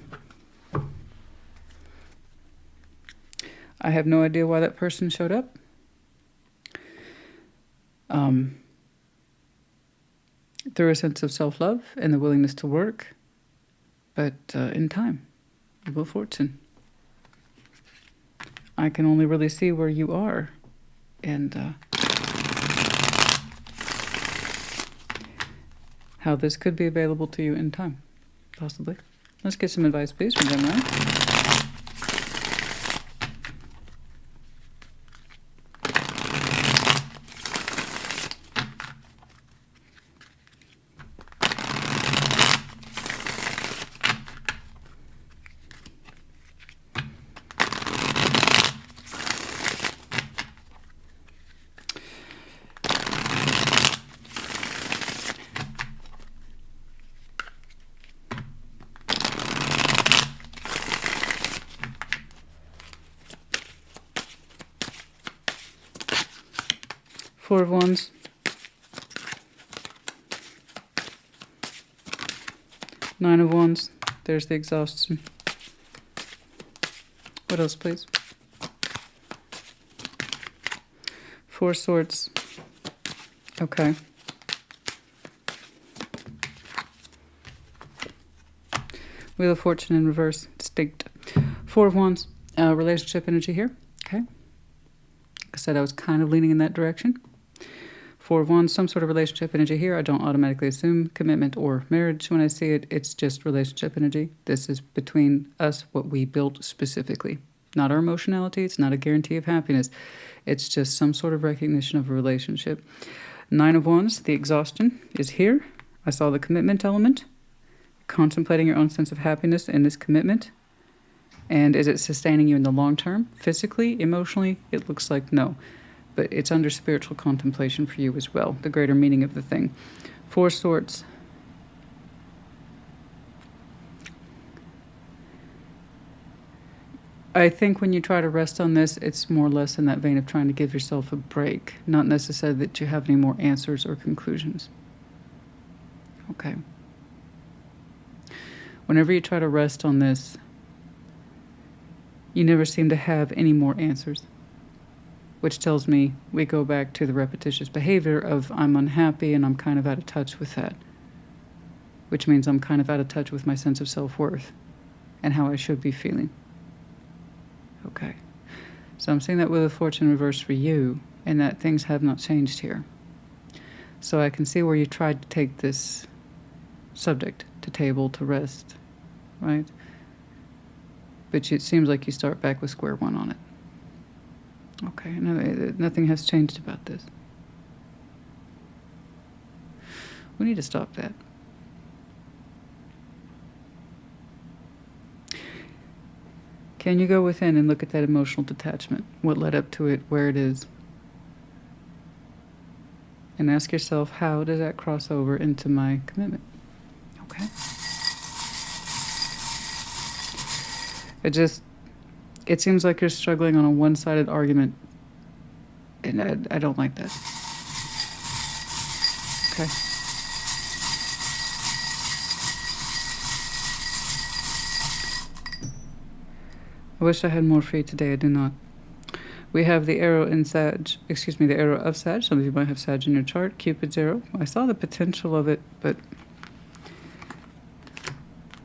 I have no idea why that person showed up. Through a sense of self-love and the willingness to work, but in time, Wheel of Fortune. I can only really see where you are and how this could be available to you in time, possibly. Let's get some advice, please, from Gemini. Four of Wands. Nine of Wands. There's the exhaustion. What else, please? Four Swords. Okay. Wheel of Fortune in reverse. Distinct. Four of Wands. Relationship energy here. Okay. Like I said, I was kind of leaning in that direction. Four of Wands, some sort of relationship energy here. I don't automatically assume commitment or marriage when I see it. It's just relationship energy. This is between us, what we built specifically. Not our emotionality. It's not a guarantee of happiness. It's just some sort of recognition of a relationship. Nine of Wands, the exhaustion is here. I saw the commitment element, contemplating your own sense of happiness in this commitment. And is it sustaining you in the long term? Physically, emotionally, it looks like no. But it's under spiritual contemplation for you as well, the greater meaning of the thing. Four Swords. I think when you try to rest on this, it's more or less in that vein of trying to give yourself a break, not necessarily that you have any more answers or conclusions. Okay. Whenever you try to rest on this, you never seem to have any more answers, which tells me we go back to the repetitious behavior of I'm unhappy and I'm kind of out of touch with that, which means I'm kind of out of touch with my sense of self-worth and how I should be feeling. Okay. So I'm seeing that Wheel of Fortune reversed for you and that things have not changed here. So I can see where you tried to take this subject to table, to rest, right? But it seems like you start back with square one on it. Okay, no, nothing has changed about this. We need to stop that. Can you go within and look at that emotional detachment? What led up to it, where it is? And ask yourself, how does that cross over into my commitment? Okay. It seems like you're struggling on a one-sided argument, and I don't like that. Okay. I wish I had more for you today. I do not. We have the arrow in Sag, the arrow of Sag. Some of you might have Sag in your chart. Cupid's arrow. I saw the potential of it, but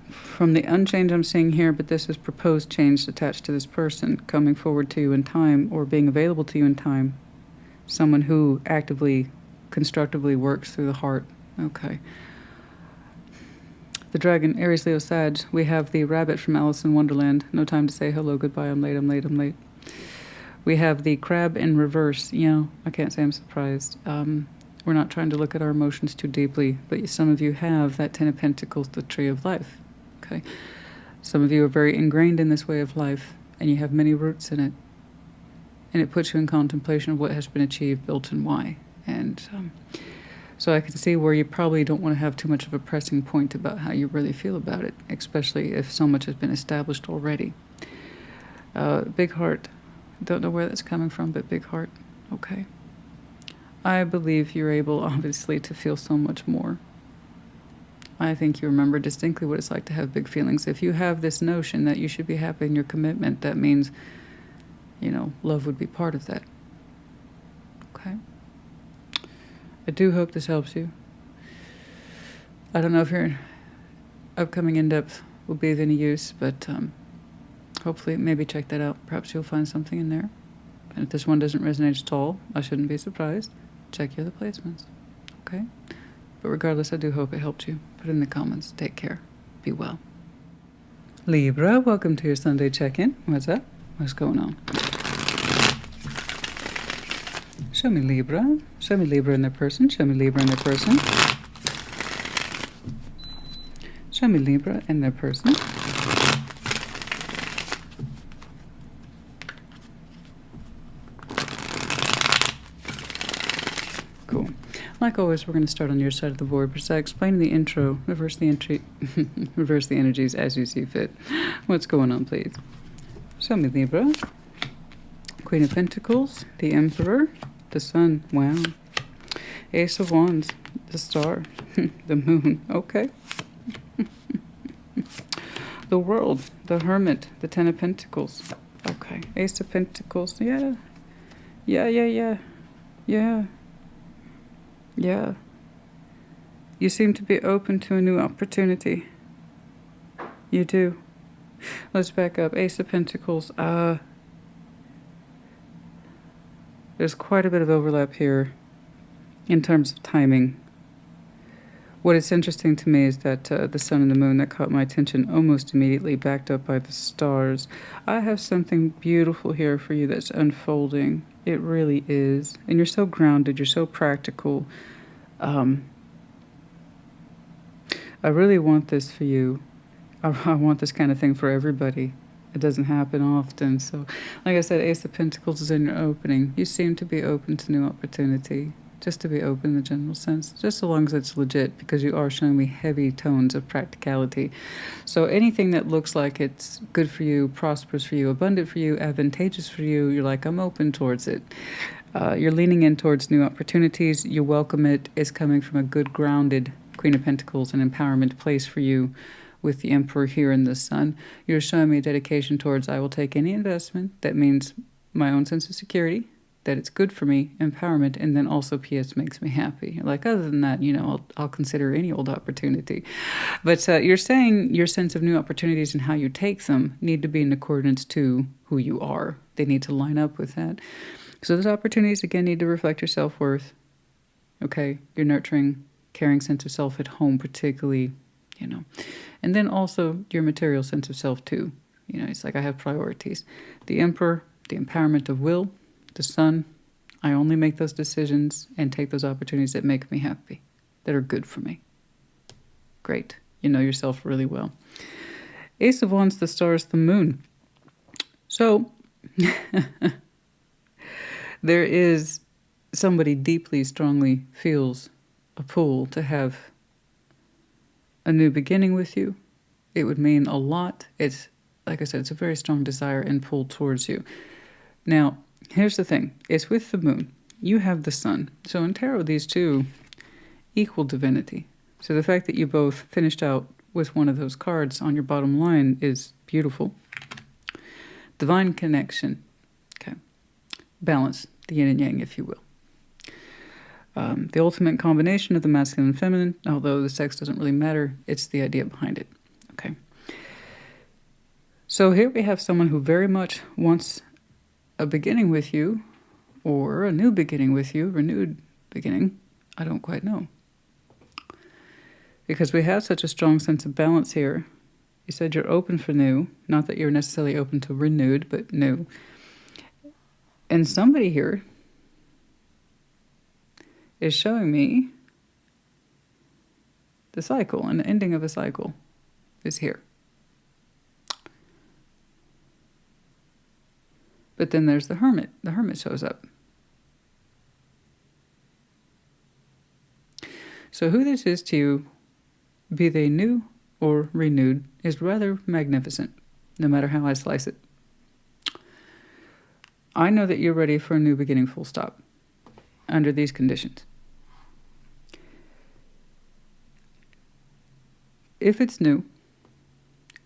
from the unchange I'm seeing here, but this is proposed change attached to this person coming forward to you in time or being available to you in time. Someone who actively, constructively works through the heart. Okay. The dragon, Aries, Leo, Sag. We have the rabbit from Alice in Wonderland. No time to say hello, goodbye, I'm late, I'm late, I'm late. We have the crab in reverse. I can't say I'm surprised. We're not trying to look at our emotions too deeply, but some of you have that Ten of Pentacles, the Tree of Life. Okay. Some of you are very ingrained in this way of life, and you have many roots in it. And it puts you in contemplation of what has been achieved, built, and why. And so I can see where you probably don't want to have too much of a pressing point about how you really feel about it, especially if so much has been established already. Big heart. Don't know where that's coming from, but big heart. Okay. I believe you're able, obviously, to feel so much more. I think you remember distinctly what it's like to have big feelings. If you have this notion that you should be happy in your commitment, that means, love would be part of that. Okay? I do hope this helps you. I don't know if your upcoming in-depth will be of any use, but hopefully maybe check that out. Perhaps you'll find something in there. And if this one doesn't resonate at all, I shouldn't be surprised. Check your other placements. Okay? But regardless, I do hope it helped you. Put it in the comments. Take care. Be well. Libra, welcome to your Sunday check-in. What's up? What's going on? Show me Libra. Show me Libra in their person. Show me Libra in their person. Show me Libra in their person. Cool. Like always, we're going to start on your side of the board. But I explain in the intro, reverse the entry, reverse the energies as you see fit. What's going on, please? Show me Libra. Queen of Pentacles, the Emperor, the Sun, wow. Ace of Wands, the Star, the Moon, okay. The World, the Hermit, the Ten of Pentacles, okay. Ace of Pentacles, yeah. You seem to be open to a new opportunity. You do. Let's back up. Ace of Pentacles, there's quite a bit of overlap here in terms of timing. What is interesting to me is that the Sun and the Moon that caught my attention almost immediately, backed up by the stars. I have something beautiful here for you that's unfolding. It really is. And you're so grounded. You're so practical. I really want this for you. I want this kind of thing for everybody. It doesn't happen often. So, like I said, Ace of Pentacles is in your opening. You seem to be open to new opportunity. Just to be open in the general sense. Just so long as it's legit, because you are showing me heavy tones of practicality. So anything that looks like it's good for you, prosperous for you, abundant for you, advantageous for you, you're like, I'm open towards it. You're leaning in towards new opportunities. You welcome it. It's coming from a good, grounded Queen of Pentacles, an empowerment place for you with the Emperor here in the Sun. You're showing me a dedication towards, I will take any investment. That means my own sense of security, that it's good for me, empowerment, and then also PS makes me happy. Like, other than that, I'll consider any old opportunity. But you're saying your sense of new opportunities and how you take them need to be in accordance to who you are. They need to line up with that. So those opportunities, again, need to reflect your self-worth. Okay, your nurturing, caring sense of self at home particularly, And then also your material sense of self too. It's like I have priorities. The Emperor, the empowerment of will, the Sun, I only make those decisions and take those opportunities that make me happy, that are good for me. Great. You know yourself really well. Ace of Wands, the Stars, the Moon. So, there is somebody deeply, strongly feels a pull to have a new beginning with you. It would mean a lot. It's, like I said, it's a very strong desire and pull towards you. Now, here's the thing. It's with the Moon. You have the Sun. So in tarot, these two equal divinity. So the fact that you both finished out with one of those cards on your bottom line is beautiful. Divine connection. Okay. Balance, the yin and yang, if you will. The ultimate combination of the masculine and feminine, although the sex doesn't really matter, it's the idea behind it. Okay. So here we have someone who very much wants a beginning with you, or a new beginning with you, renewed beginning. I don't quite know. Because we have such a strong sense of balance here. You said you're open for new, not that you're necessarily open to renewed, but new. And somebody here is showing me the cycle, and the ending of a cycle is here. But then there's the Hermit. The Hermit shows up. So who this is to you, be they new or renewed, is rather magnificent, no matter how I slice it. I know that you're ready for a new beginning, full stop, under these conditions. If it's new,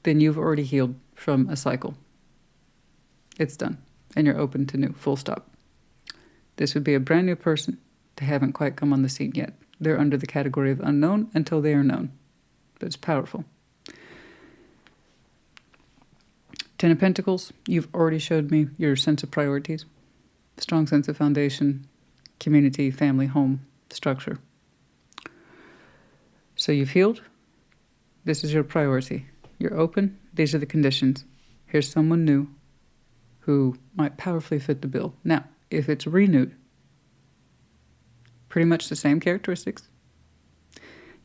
then you've already healed from a cycle. It's done. And you're open to new, full stop. This would be a brand new person. They haven't quite come on the scene yet. They're under the category of unknown until they are known. But it's powerful. Ten of Pentacles, you've already showed me your sense of priorities. Strong sense of foundation, community, family, home, structure. So you've healed. This is your priority. You're open. These are the conditions. Here's someone new who might powerfully fit the bill. Now, if it's renewed, pretty much the same characteristics.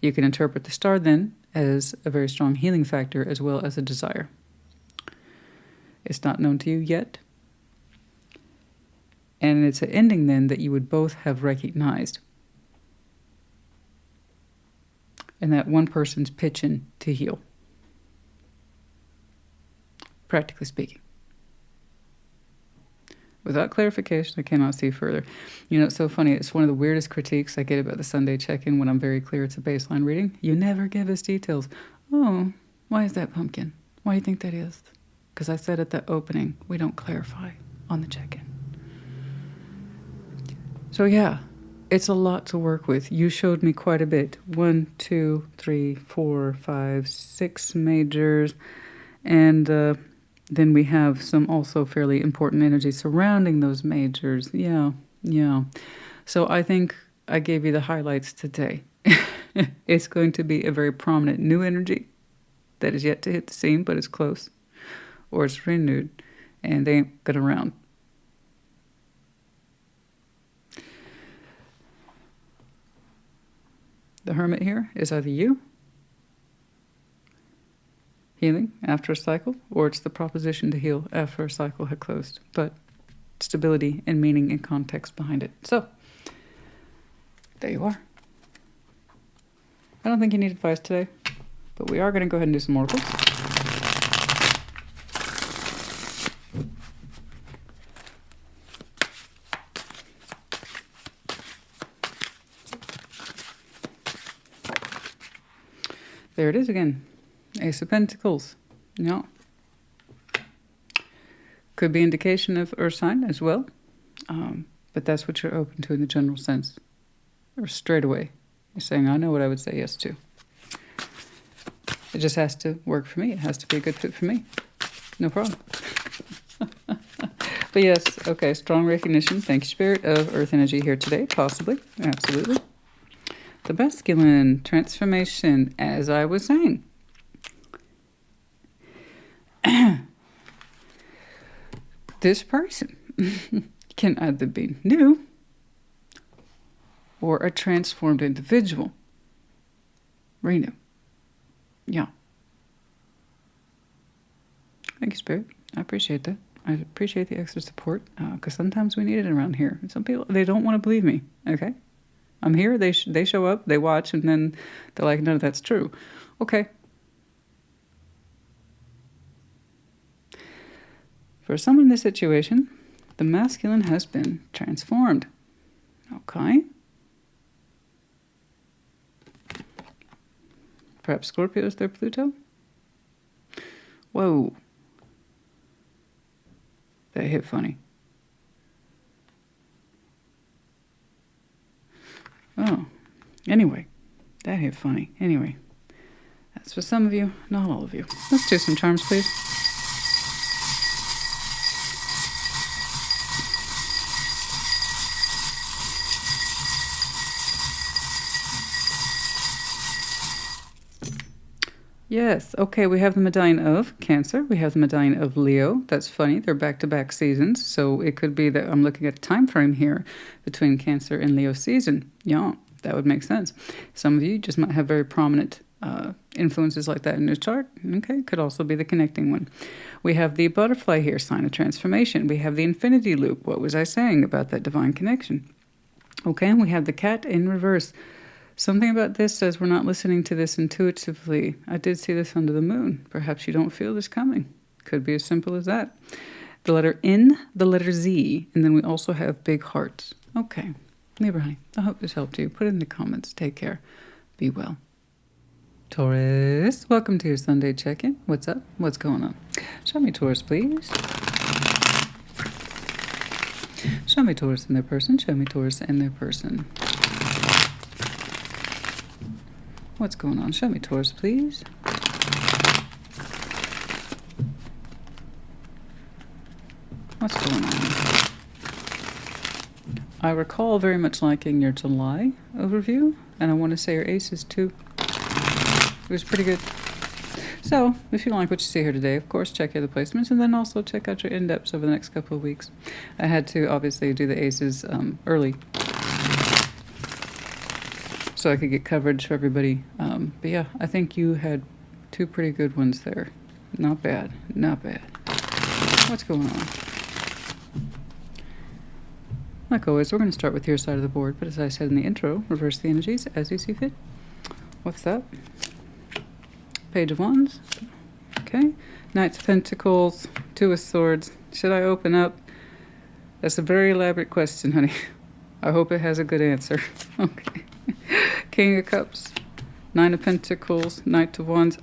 You can interpret the star then as a very strong healing factor as well as a desire. It's not known to you yet. And it's an ending then that you would both have recognized. And that one person's pitching to heal. Practically speaking. Without clarification, I cannot see further. It's so funny. It's one of the weirdest critiques I get about the Sunday check-in when I'm very clear it's a baseline reading. You never give us details. Oh, why is that pumpkin? Why do you think that is? Because I said at the opening, we don't clarify on the check-in. So yeah, it's a lot to work with. You showed me quite a bit. 1, 2, 3, 4, 5, 6 majors. And then we have some also fairly important energy surrounding those majors. Yeah. So I think I gave you the highlights today. It's going to be a very prominent new energy that is yet to hit the scene, but it's close. Or it's renewed, and they ain't going around. The Hermit here is either you healing after a cycle, or it's the proposition to heal after a cycle had closed. But stability and meaning and context behind it. So, there you are. I don't think you need advice today, but we are going to go ahead and do some oracles. There it is again. Ace of Pentacles. No. Could be indication of earth sign as well. But that's what you're open to in the general sense. Or straight away. You're saying, I know what I would say yes to. It just has to work for me. It has to be a good fit for me. No problem. But yes, okay, strong recognition. Thank you, Spirit, of earth energy here today. Possibly. Absolutely. The masculine transformation, as I was saying. This person can either be new or a transformed individual. Renew. Yeah. Thank you, Spirit. I appreciate that. I appreciate the extra support because sometimes we need it around here. And some people, they don't want to believe me. Okay? I'm here. They show up. They watch. And then they're like, no, that's true. Okay. For someone in this situation, the masculine has been transformed. Okay? Perhaps Scorpio is their Pluto? Whoa. That hit funny. Oh. Anyway. That hit funny. Anyway. That's for some of you, not all of you. Let's do some charms, please. Yes. Okay, we have the medallion of Cancer. We have the medallion of Leo. That's funny. They're back-to-back seasons. So it could be that I'm looking at a time frame here between Cancer and Leo season. Yeah, that would make sense. Some of you just might have very prominent influences like that in your chart. Okay, could also be the connecting one. We have the butterfly here, sign of transformation. We have the infinity loop. What was I saying about that divine connection? Okay, and we have the cat in reverse. Something about this says we're not listening to this intuitively. I did see this under the moon. Perhaps you don't feel this coming. Could be as simple as that. The letter N, the letter Z, and then we also have big hearts. Okay, Libra, honey, I hope this helped you. Put it in the comments. Take care. Be well. Taurus, welcome to your Sunday check-in. What's up? What's going on? Show me Taurus, please. Show me Taurus and their person. Show me Taurus and their person. What's going on? Show me Taurus, please. What's going on? I recall very much liking your July overview, and I want to say your aces too. It was pretty good. So, if you like what you see here today, of course, check out the placements, and then also check out your in-depths over the next couple of weeks. I had to obviously do the aces early, so I could get coverage for everybody. But yeah, I think you had two pretty good ones there. Not bad. Not bad. What's going on? Like always, we're going to start with your side of the board, but as I said in the intro, reverse the energies as you see fit. What's that? Page of Wands. Okay. Knights of Pentacles, Two of Swords. Should I open up? That's a very elaborate question, honey. I hope it has a good answer. Okay. King of Cups, Nine of Pentacles, Knight of Wands.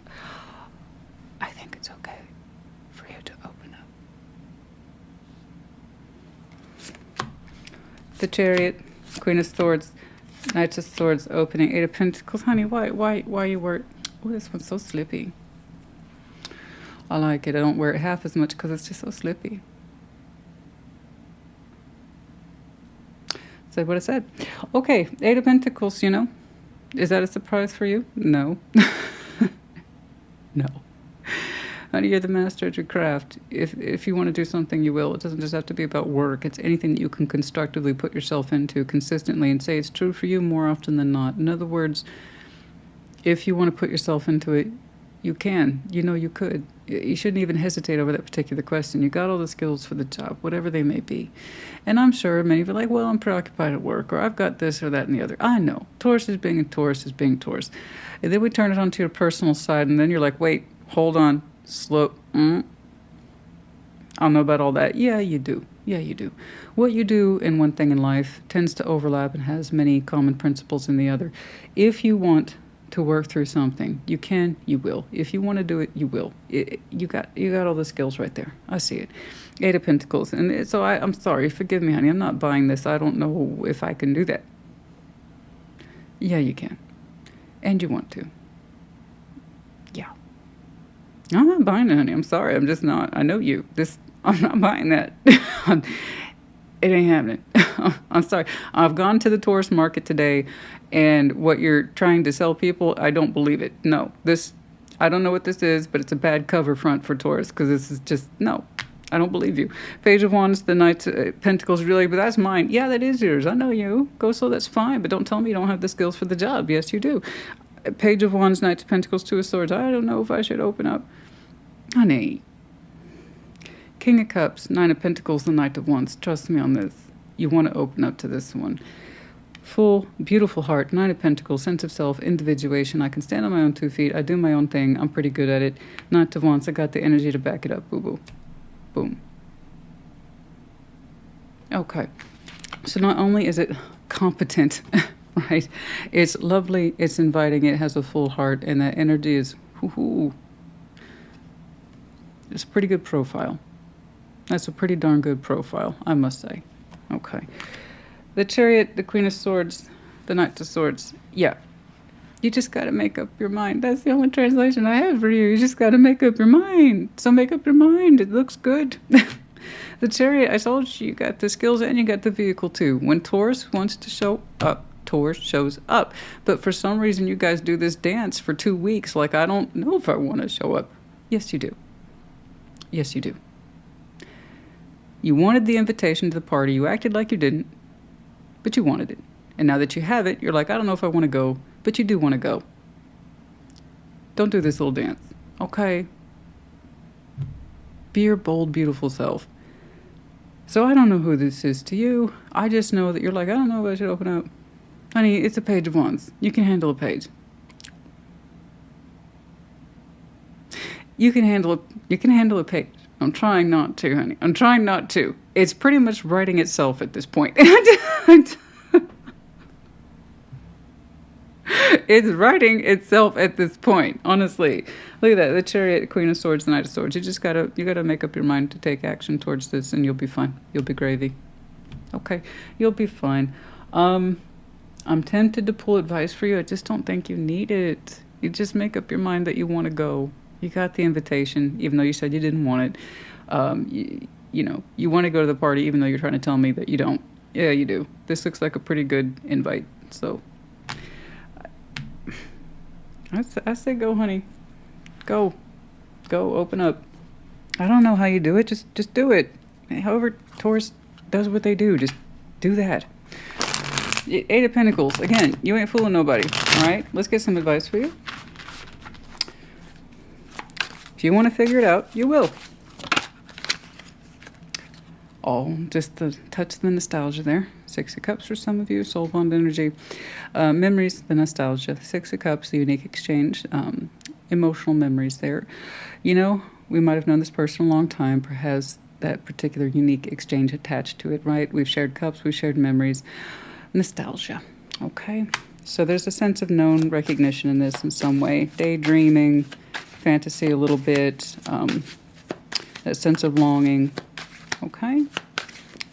I think it's okay for you to open up. The Chariot, Queen of Swords, Knight of Swords opening, Eight of Pentacles. Honey, why you wear it? Oh, this one's so slippy. I like it. I don't wear it half as much because it's just so slippy. Said what I said. Okay, Eight of Pentacles, you know. Is that a surprise for you? No. No. Honey, you're the master at your craft. If you want to do something, you will. It doesn't just have to be about work. It's anything that you can constructively put yourself into consistently and say it's true for you more often than not. In other words, if you want to put yourself into it, You can. You know you could. You shouldn't even hesitate over that particular question. You got all the skills for the job, whatever they may be. And I'm sure many of you are like, well, I'm preoccupied at work, or I've got this or that and the other. I know. Taurus is being Taurus. And then we turn it onto your personal side, and then you're like, wait, hold on, slow. I don't know about all that. Yeah, you do. Yeah, you do. What you do in one thing in life tends to overlap and has many common principles in the other. If you want to work through something, you can, you will. If you want to do it, you will. You got all the skills right there. I see it. 8 of Pentacles. And so I'm sorry, forgive me, honey. I'm not buying this. I don't know if I can do that. Yeah, you can. And you want to. Yeah. I'm not buying it, honey. I'm sorry. I'm just not. I know you. I'm not buying that. It ain't happening. I'm sorry. I've gone to the Taurus market today, and what you're trying to sell people, I don't believe it. No. I don't know what this is, but it's a bad cover front for Taurus, because this is just, no. I don't believe you. Page of Wands, the Knight of Pentacles, really, but that's mine. Yeah, that is yours. I know you. Go, so that's fine, but don't tell me you don't have the skills for the job. Yes, you do. Page of Wands, Knight of Pentacles, 2 of Swords. I don't know if I should open up. Honey. King of Cups, 9 of Pentacles, the Knight of Wands. Trust me on this. You want to open up to this one. Full, beautiful heart, 9 of Pentacles, sense of self, individuation. I can stand on my own 2 feet. I do my own thing. I'm pretty good at it. Knight of Wands, I got the energy to back it up. Boo-boo. Boom. Okay. So not only is it competent, right? It's lovely, it's inviting, it has a full heart, and that energy is, it's a pretty good profile. That's a pretty darn good profile, I must say. Okay. The Chariot, the Queen of Swords, the Knight of Swords. Yeah. You just got to make up your mind. That's the only translation I have for you. You just got to make up your mind. So make up your mind. It looks good. The Chariot, I told you, you got the skills and you got the vehicle too. When Taurus wants to show up, Taurus shows up. But for some reason, you guys do this dance for 2 weeks. Like, I don't know if I want to show up. Yes, you do. Yes, you do. You wanted the invitation to the party. You acted like you didn't, but you wanted it. And now that you have it, you're like, I don't know if I want to go, but you do want to go. Don't do this little dance, okay? Be your bold, beautiful self. So I don't know who this is to you. I just know that you're like, I don't know if I should open up. Honey, it's a Page of Wands. You can handle a page. You can handle a page. I'm trying not to, honey. I'm trying not to. It's pretty much writing itself at this point. It's writing itself at this point, honestly. Look at that. The Chariot, Queen of Swords, the Knight of Swords. You gotta make up your mind to take action towards this, and you'll be fine. You'll be gravy. Okay, you'll be fine. I'm tempted to pull advice for you. I just don't think you need it. You just make up your mind that you want to go. You got the invitation, even though you said you didn't want it. You want to go to the party, even though you're trying to tell me that you don't. Yeah, you do. This looks like a pretty good invite. So, I say go, honey. Go. Open up. I don't know how you do it. Just do it. However, Taurus does what they do. Just do that. 8 of Pentacles. Again, you ain't fooling nobody. All right? Let's get some advice for you. If you want to figure it out, you will. Oh, just the touch of the nostalgia there. 6 of Cups for some of you, soul bond energy. Memories, the nostalgia. 6 of Cups, the unique exchange. Emotional memories there. You know, we might have known this person a long time, but has that particular unique exchange attached to it, right? We've shared cups, we've shared memories. Nostalgia, okay? So there's a sense of known recognition in this in some way. Daydreaming, fantasy a little bit, that sense of longing. Okay.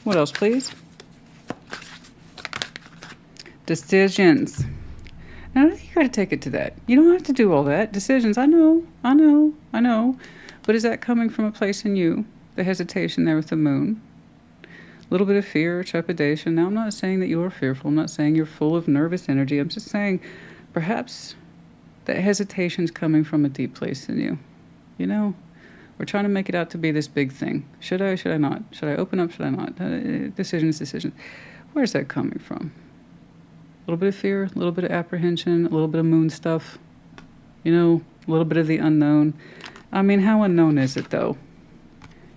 What else, please? Decisions. Now, you got to take it to that. You don't have to do all that. Decisions, I know. But is that coming from a place in you? The hesitation there with the moon. A little bit of fear or trepidation. Now, I'm not saying that you're fearful. I'm not saying you're full of nervous energy. I'm just saying perhaps that hesitation's coming from a deep place in you. You know, we're trying to make it out to be this big thing. Should I not? Should I open up? Should I not? Decisions. Where's that coming from? A little bit of fear, a little bit of apprehension, a little bit of moon stuff. You know, A little bit of the unknown. I mean, how unknown is it, though?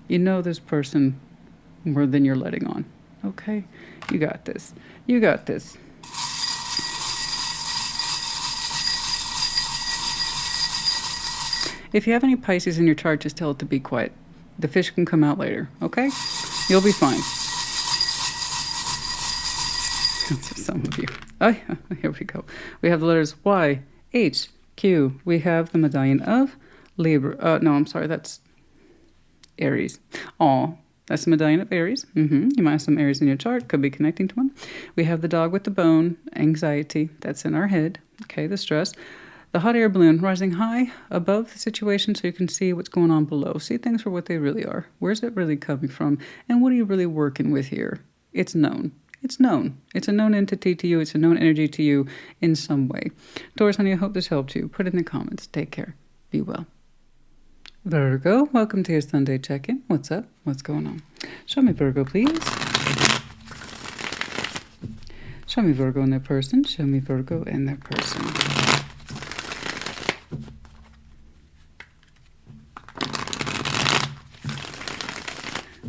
You know this person more than you're letting on. Okay? You got this. You got this. If you have any Pisces in your chart, just tell it to be quiet. The fish can come out later, okay? You'll be fine. Some of you. Oh, here we go. We have the letters Y, H, Q. We have the medallion of Libra. No, I'm sorry. That's Aries. Oh, that's the medallion of Aries. You might have some Aries in your chart. Could be connecting to one. We have the dog with the bone, anxiety. That's in our head. Okay, the stress. The hot air balloon rising high above the situation so you can see what's going on below. See things for what they really are. Where's it really coming from? And what are you really working with here? It's known. It's known. It's a known entity to you. It's a known energy to you in some way. Taurus, honey, I hope this helped you. Put it in the comments. Take care. Be well. Virgo, welcome to your Sunday check-in. What's up? What's going on? Show me Virgo, please. Show me Virgo and their person. Show me Virgo and their person.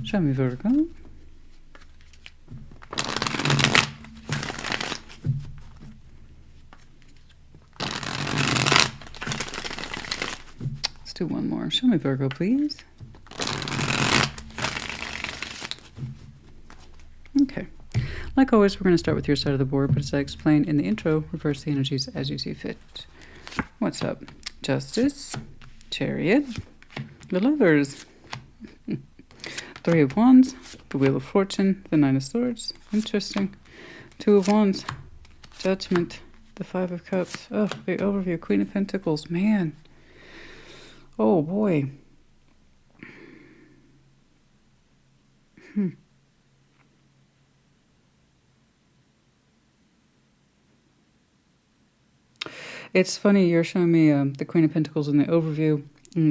Show me Virgo. Let's do one more. Show me Virgo, please. Okay. Like always, we're going to start with your side of the board, but as I explained in the intro, reverse the energies as you see fit. What's up? Justice, Chariot, the Lovers, Three of Wands, the Wheel of Fortune, the Nine of Swords. Interesting. Two of Wands, Judgment, the Five of Cups. Oh, the overview, Queen of Pentacles. Man. Oh, boy. It's funny, you're showing me the Queen of Pentacles in the overview.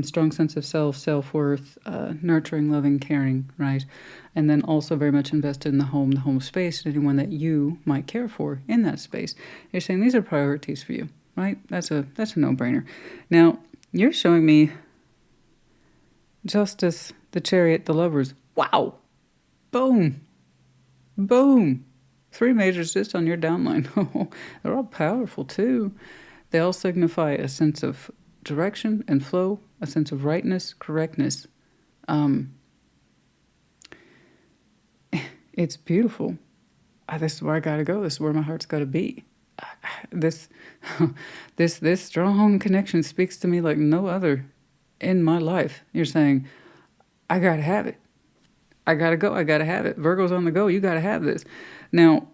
Strong sense of self, self-worth, nurturing, loving, caring, right? And then also very much invested in the home space, and anyone that you might care for in that space. You're saying these are priorities for you, right? That's a no-brainer. Now, you're showing me Justice, the Chariot, the Lovers. Wow! Boom! Boom! 3 majors just on your downline. They're all powerful, too. They all signify a sense of direction and flow, a sense of rightness, correctness. It's beautiful. This is where I gotta go. This is where my heart's gotta be. This strong connection speaks to me like no other in my life. You're saying, I gotta have it. I gotta go. I gotta have it. Virgo's on the go. You gotta have this. Now,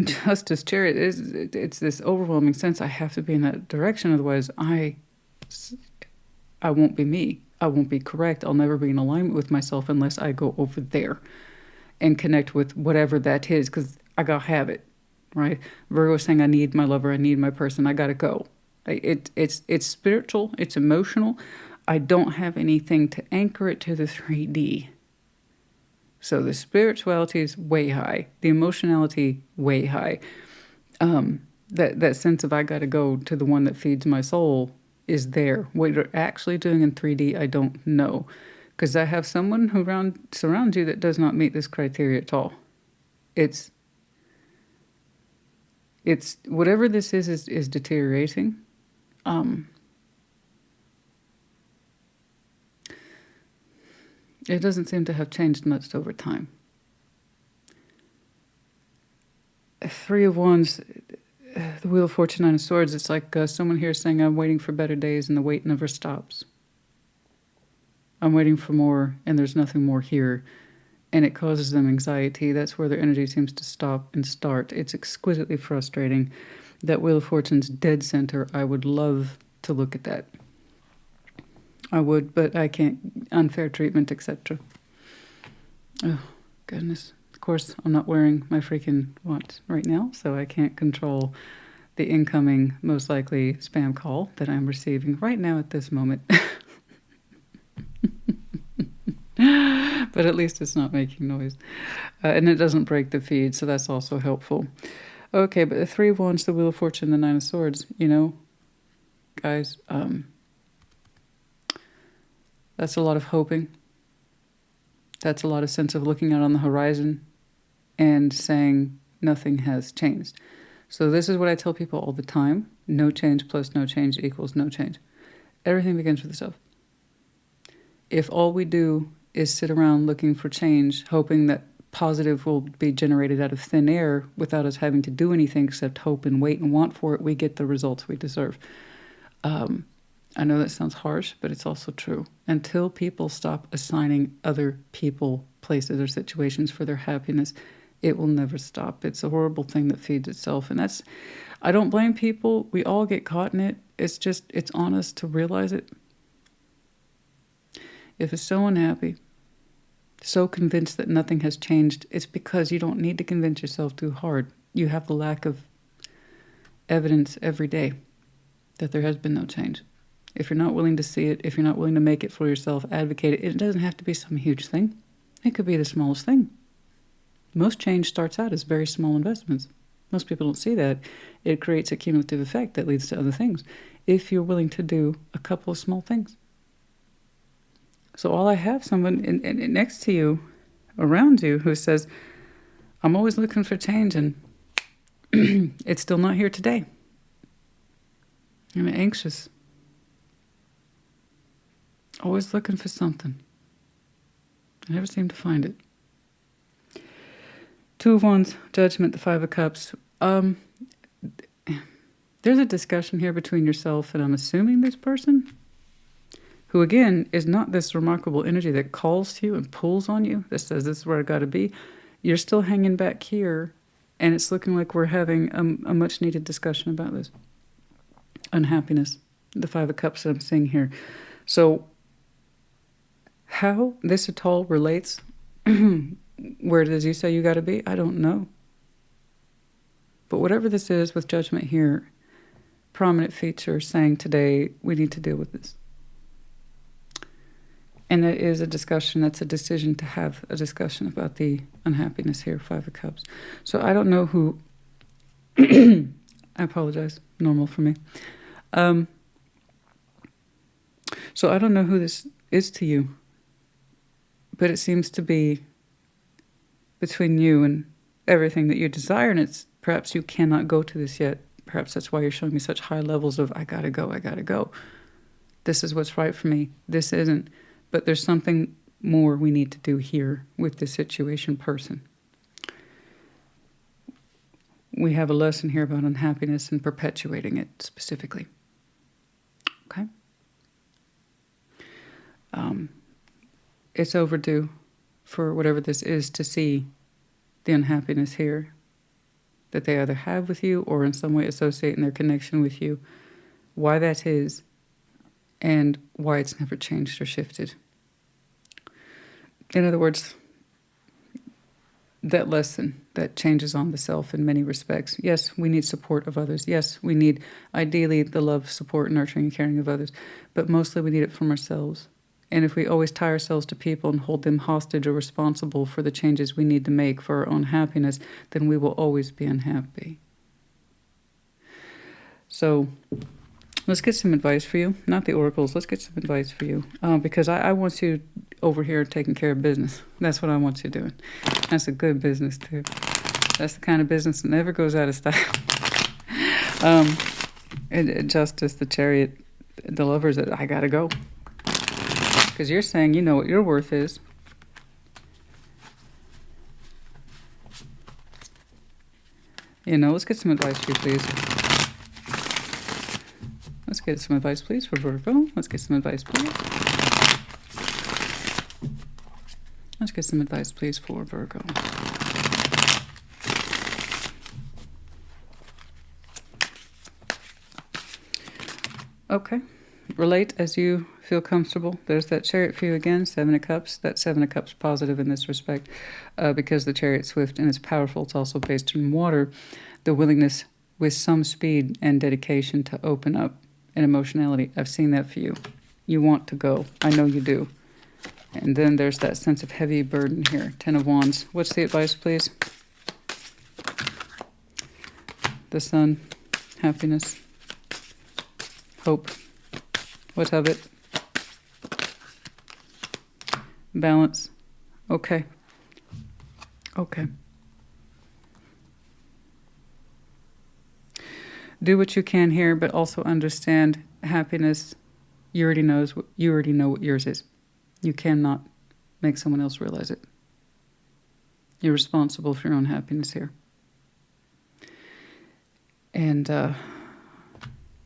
Justice, Chariot, it's this overwhelming sense I have to be in that direction, otherwise I won't be me. I won't be correct. I'll never be in alignment with myself unless I go over there and connect with whatever that is, because I gotta have it, right? Virgo is saying I need my lover, I need my person, I gotta go. It's spiritual, it's emotional. I don't have anything to anchor it to the 3D. So the spirituality is way high. The emotionality, way high. That sense of I got to go to the one that feeds my soul is there. What you're actually doing in 3D, I don't know. Because I have someone who surrounds you that does not meet this criteria at all. It's whatever this is deteriorating. It doesn't seem to have changed much over time. 3 of Wands, the Wheel of Fortune, Nine of Swords, it's like someone here saying, I'm waiting for better days and the wait never stops. I'm waiting for more and there's nothing more here. And it causes them anxiety. That's where their energy seems to stop and start. It's exquisitely frustrating. That Wheel of Fortune's dead center, I would love to look at that. I would, but I can't. Unfair treatment, etc. Oh, goodness. Of course, I'm not wearing my freaking watch right now, so I can't control the incoming, most likely, spam call that I'm receiving right now at this moment. But at least it's not making noise. And it doesn't break the feed, so that's also helpful. Okay, but the 3 of Wands, the Wheel of Fortune, the 9 of Swords, you know, guys. That's a lot of hoping. That's a lot of sense of looking out on the horizon and saying nothing has changed. So this is what I tell people all the time. No change plus no change equals no change. Everything begins with the self. If all we do is sit around looking for change, hoping that positive will be generated out of thin air without us having to do anything except hope and wait and want for it, we get the results we deserve. I know that sounds harsh, but it's also true. Until people stop assigning other people, places, or situations for their happiness, it will never stop. It's a horrible thing that feeds itself. And I don't blame people. We all get caught in it. It's on us to realize it. If it's so unhappy, so convinced that nothing has changed, it's because you don't need to convince yourself too hard. You have the lack of evidence every day that there has been no change. If you're not willing to see it, if you're not willing to make it for yourself, advocate it, it doesn't have to be some huge thing. It could be the smallest thing. Most change starts out as very small investments. Most people don't see that. It creates a cumulative effect that leads to other things. If you're willing to do a couple of small things. So all I have someone in next to you, around you, who says, I'm always looking for change and it's still not here today. I'm anxious. Always looking for something. I never seem to find it. Two of Wands, Judgment, the Five of Cups. There's a discussion here between yourself and I'm assuming this person, who again is not this remarkable energy that calls to you and pulls on you, that says this is where I got to be. You're still hanging back here, and it's looking like we're having a much needed discussion about this. Unhappiness, the Five of Cups that I'm seeing here. So how this at all relates, where does you say you got to be? I don't know. But whatever this is with Judgment here, prominent feature saying today we need to deal with this. And that is a discussion, that's a decision to have a discussion about the unhappiness here, Five of Cups. So I don't know who, I apologize, normal for me. So I don't know who this is to you, but it seems to be between you and everything that you desire, and it's perhaps you cannot go to this yet. Perhaps that's why you're showing me such high levels of, I gotta go. This is what's right for me. This isn't. But there's something more we need to do here with this situation person. We have a lesson here about unhappiness and perpetuating it specifically. Okay? It's overdue for whatever this is to see the unhappiness here that they either have with you or in some way associate in their connection with you, why that is, and why it's never changed or shifted. In other words, that lesson that changes on the self in many respects. Yes, we need support of others. Yes, we need, ideally, the love, support, nurturing, and caring of others. But mostly we need it from ourselves. And if we always tie ourselves to people and hold them hostage or responsible for the changes we need to make for our own happiness, then we will always be unhappy. So let's get some advice for you. Not the oracles. Let's get some advice for you. Because I want you over here taking care of business. That's what I want you doing. That's a good business, too. That's the kind of business that never goes out of style. Justice, the Chariot, the Lovers, that I gotta go. Because you're saying you know what your worth is. Let's get some advice for you, please. Let's get some advice, please, for Virgo. Let's get some advice, please. Let's get some advice, please, for Virgo. Okay. Relate as you feel comfortable. There's that Chariot for you again, Seven of Cups. That Seven of Cups positive in this respect because the Chariot's swift and it's powerful. It's also based in water. The willingness with some speed and dedication to open up and emotionality. I've seen that for you. You want to go. I know you do. And then there's that sense of heavy burden here. Ten of Wands. What's the advice, please? The Sun. Happiness. Hope. What of it? Balance. Okay. Okay. Do what you can here, but also understand happiness. You already know what yours is. You cannot make someone else realize it. You're responsible for your own happiness here. And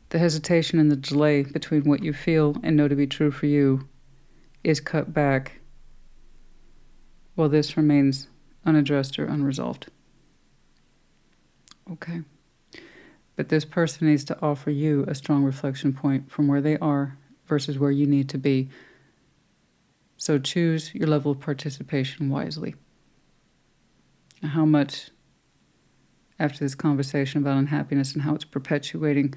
the hesitation and the delay between what you feel and know to be true for you is cut back while this remains unaddressed or unresolved. Okay. But this person needs to offer you a strong reflection point from where they are versus where you need to be. So choose your level of participation wisely. How much, after this conversation about unhappiness and how it's perpetuating,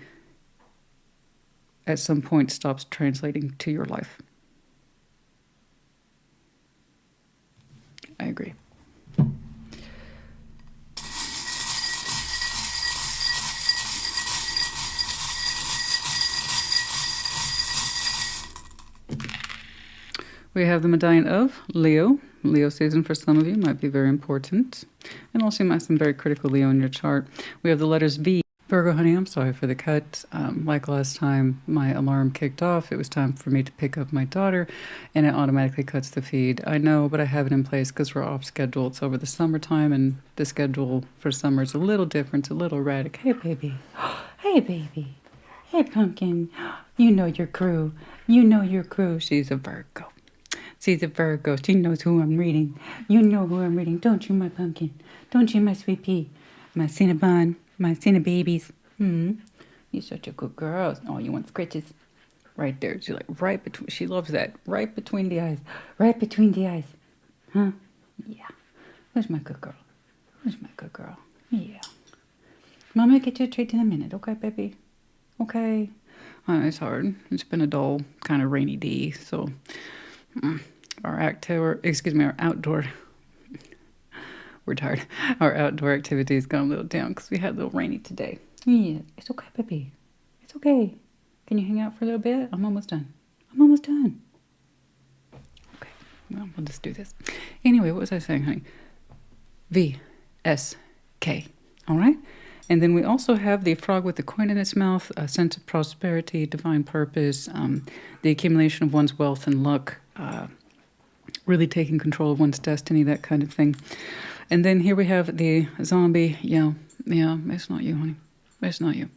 at some point stops translating to your life. I agree. We have the medallion of Leo. Leo season for some of you might be very important. And also you might have some very critical Leo in your chart. We have the letters V. Virgo, honey, I'm sorry for the cut. Like last time, my alarm kicked off. It was time for me to pick up my daughter, and it automatically cuts the feed. I know, but I have it in place because we're off schedule. It's over the summertime, and the schedule for summer is a little different, a little erratic. Hey, baby. Hey, baby. Hey, pumpkin. You know your crew. You know your crew. She's a Virgo. She's a Virgo. She knows who I'm reading. You know who I'm reading. Don't you, my pumpkin? Don't you, my sweet pea? My Cinnabon. My Cinnababies. You're such a good girl. Oh, you want scratches? Right there. She's like right between. She loves that. Right between the eyes. Right between the eyes. Huh? Yeah. Who's my good girl? Who's my good girl? Yeah. Mama, get you a treat in a minute. Okay, baby? Okay. It's hard. It's been a dull, kind of rainy day. So our outdoor. We're tired. Our outdoor activities gone a little down because we had a little rainy today. Yeah, it's okay, baby. It's okay. Can you hang out for a little bit? I'm almost done. Okay, well, we'll just do this. Anyway, what was I saying, honey? V-S-K. All right? And then we also have the frog with the coin in its mouth, a sense of prosperity, divine purpose, the accumulation of one's wealth and luck, really taking control of one's destiny, that kind of thing. And then here we have the zombie. Yeah, it's not you, honey. It's not you.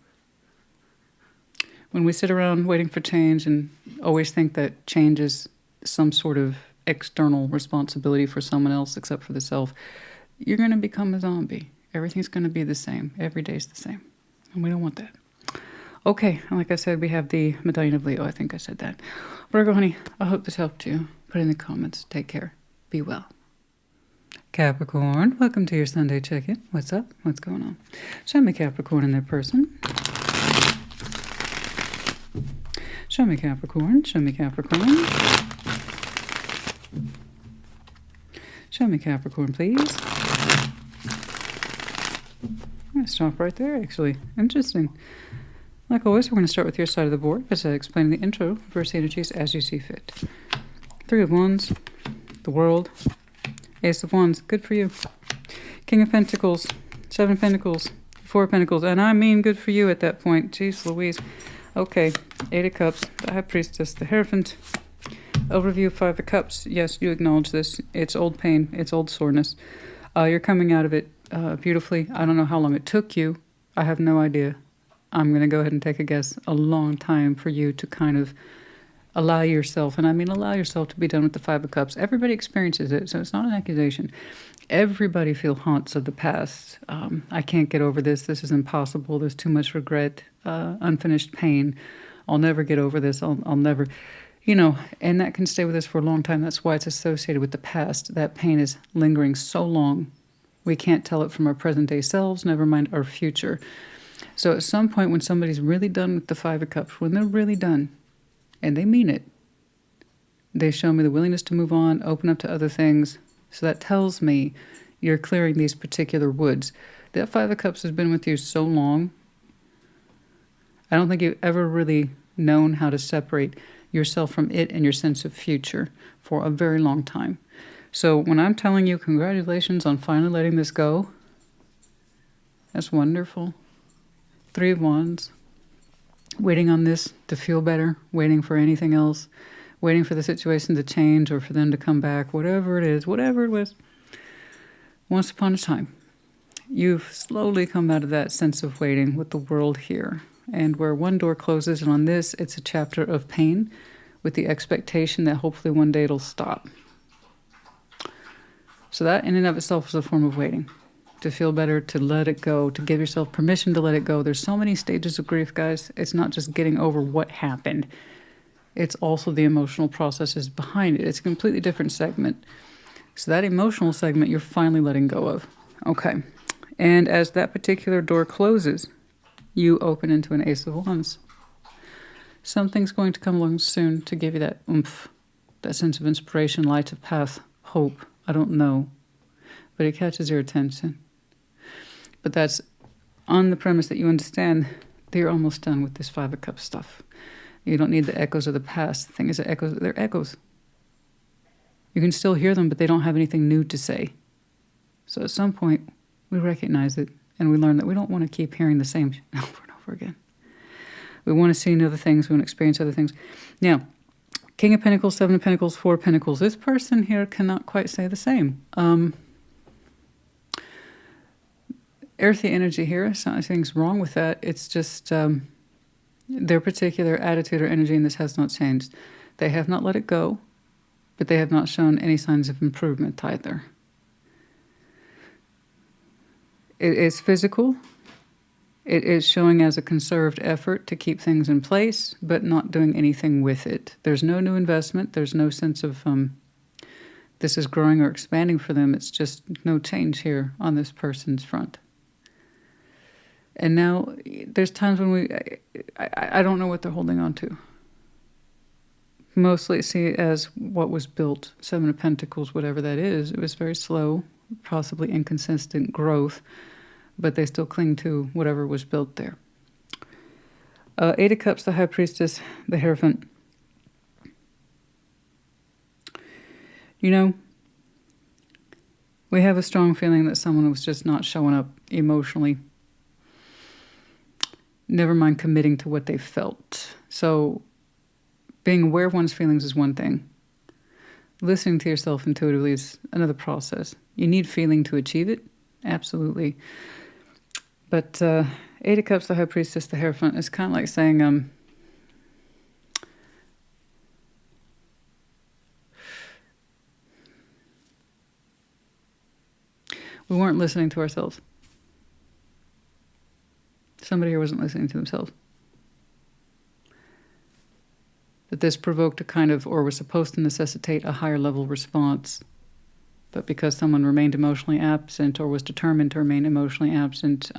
When we sit around waiting for change and always think that change is some sort of external responsibility for someone else except for the self, you're going to become a zombie. Everything's going to be the same. Every day's the same. And we don't want that. Okay, like I said, we have the medallion of Leo. I think I said that. Virgo, honey, I hope this helped you. Put in the comments. Take care. Be well. Capricorn, welcome to your Sunday check-in. What's up? What's going on? Show me Capricorn in their person. Show me Capricorn. Show me Capricorn. Show me Capricorn, please. I'm going to stop right there, actually. Interesting. Like always, we're going to start with your side of the board as I explain the intro, verse energies as you see fit. 3 of Wands, the World, Ace of Wands, good for you. King of Pentacles, 7 of Pentacles, 4 of Pentacles, and I mean good for you at that point. Jeez Louise. Okay, 8 of Cups, the High Priestess, the Hierophant. Overview, 5 of Cups. Yes, you acknowledge this. It's old pain. It's old soreness. You're coming out of it beautifully. I don't know how long it took you. I have no idea. I'm going to go ahead and take a guess. A long time for you to kind of allow yourself, and I mean allow yourself to be done with the 5 of Cups. Everybody experiences it, so it's not an accusation. Everybody feels haunts of the past. I can't get over this. This is impossible. There's too much regret, unfinished pain. I'll never get over this. I'll never, and that can stay with us for a long time. That's why it's associated with the past. That pain is lingering so long. We can't tell it from our present day selves, never mind our future. So at some point when somebody's really done with the 5 of Cups, when they're really done, and they mean it, they show me the willingness to move on, open up to other things. So that tells me you're clearing these particular woods. That 5 of Cups has been with you so long. I don't think you've ever really known how to separate yourself from it and your sense of future for a very long time. So when I'm telling you congratulations on finally letting this go, that's wonderful. 3 of Wands. Waiting on this to feel better, waiting for anything else, waiting for the situation to change or for them to come back, whatever it is, whatever it was. Once upon a time, you've slowly come out of that sense of waiting with the world here. And where one door closes, and on this, it's a chapter of pain with the expectation that hopefully one day it'll stop. So that in and of itself is a form of waiting. To feel better, to let it go, to give yourself permission to let it go. There's so many stages of grief, guys. It's not just getting over what happened. It's also the emotional processes behind it. It's a completely different segment. So that emotional segment, you're finally letting go of. Okay. And as that particular door closes, you open into an Ace of Wands. Something's going to come along soon to give you that oomph, that sense of inspiration, light of path, hope. I don't know. But it catches your attention. But that's on the premise that you understand that you're almost done with this 5 of Cups stuff. You don't need the echoes of the past. The thing is, they're echoes. You can still hear them, but they don't have anything new to say. So at some point, we recognize it, and we learn that we don't want to keep hearing the same over and over again. We want to see other things. We want to experience other things. Now, King of Pentacles, 7 of Pentacles, 4 of Pentacles. This person here cannot quite say the same. Earthy energy here, so nothing's wrong with that. It's just their particular attitude or energy in this has not changed. They have not let it go, but they have not shown any signs of improvement either. It is physical. It is showing as a conserved effort to keep things in place, but not doing anything with it. There's no new investment. There's no sense of this is growing or expanding for them. It's just no change here on this person's front. And now there's times when I don't know what they're holding on to. Mostly see it as what was built, 7 of Pentacles, whatever that is. It was very slow, possibly inconsistent growth, but they still cling to whatever was built there. 8 of Cups, the High Priestess, the Hierophant. You know, we have a strong feeling that someone was just not showing up emotionally. Never mind committing to what they felt. So being aware of one's feelings is one thing. Listening to yourself intuitively is another process. You need feeling to achieve it. Absolutely. But 8 of Cups, the High Priestess, the Hierophant, is kind of like saying, we weren't listening to ourselves. Somebody here wasn't listening to themselves. That this provoked a kind of, or was supposed to necessitate a higher level response. But because someone remained emotionally absent or was determined to remain emotionally absent,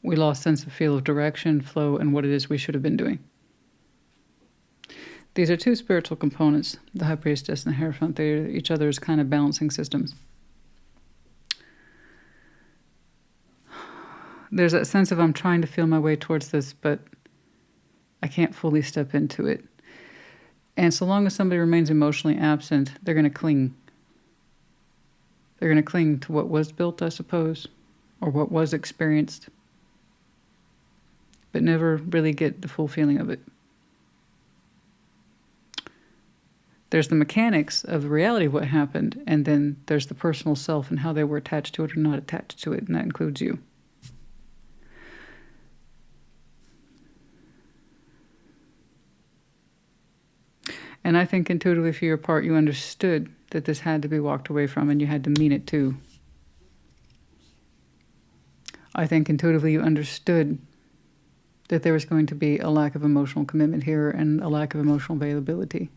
we lost sense of feel of direction, flow, and what it is we should have been doing. These are 2 spiritual components, the High Priestess and the Hierophant. They're each other's kind of balancing systems. There's that sense of I'm trying to feel my way towards this, but I can't fully step into it. And so long as somebody remains emotionally absent, they're going to cling. They're going to cling to what was built, I suppose, or what was experienced, but never really get the full feeling of it. There's the mechanics of the reality of what happened, and then there's the personal self and how they were attached to it or not attached to it, and that includes you. And I think intuitively for your part, you understood that this had to be walked away from, and you had to mean it too. I think intuitively you understood that there was going to be a lack of emotional commitment here and a lack of emotional availability,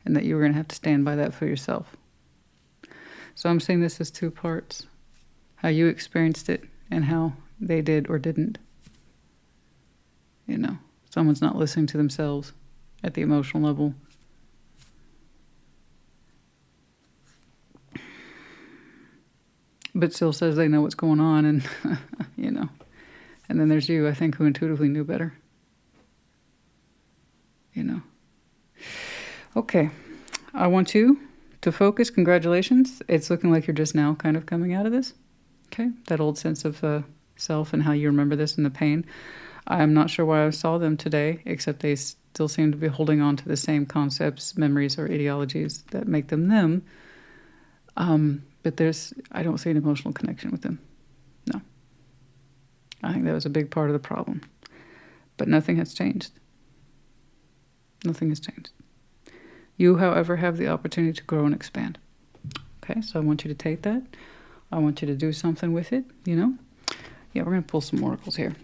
and that you were going to have to stand by that for yourself. So I'm seeing this as 2 parts. How you experienced it and how they did or didn't. You know, someone's not listening to themselves at the emotional level. But still says they know what's going on, and, you know, And then there's you, I think, who intuitively knew better. You know. Okay. I want you to focus. Congratulations. It's looking like you're just now kind of coming out of this. Okay. That old sense of self and how you remember this and the pain. I'm not sure why I saw them today, except they still seem to be holding on to the same concepts, memories, or ideologies that make them them. But I don't see an emotional connection with them. No. I think that was a big part of the problem. But nothing has changed. Nothing has changed. You, however, have the opportunity to grow and expand. Okay, so I want you to take that. I want you to do something with it, you know? Yeah, we're going to pull some oracles here.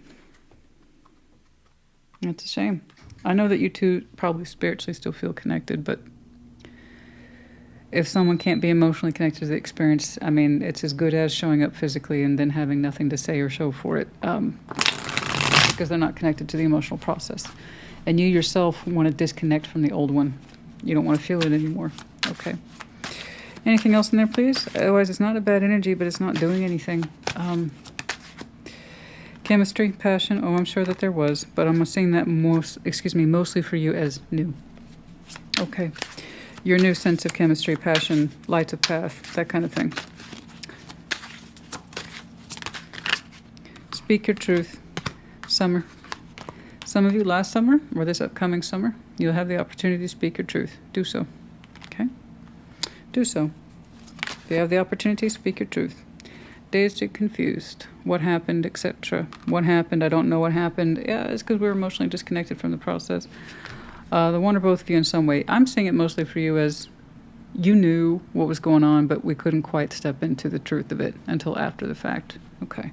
That's a shame. I know that you two probably spiritually still feel connected, but if someone can't be emotionally connected to the experience, I mean, it's as good as showing up physically and then having nothing to say or show for it, because they're not connected to the emotional process. And you yourself want to disconnect from the old one. You don't want to feel it anymore. Okay. Anything else in there, please? Otherwise, it's not a bad energy, but it's not doing anything. Chemistry, passion. Oh, I'm sure that there was, but I'm seeing that mostly for you as new. Okay. Your new sense of chemistry, passion, lights of path, that kind of thing. Speak your truth. Summer. Some of you last summer or this upcoming summer, you'll have the opportunity to speak your truth. Do so. Okay? Do so. If you have the opportunity, speak your truth. Dazed and confused. What happened, etc. What happened? I don't know what happened. Yeah, it's because we were emotionally disconnected from the process. The one or both of you in some way. I'm seeing it mostly for you as you knew what was going on, but we couldn't quite step into the truth of it until after the fact. Okay.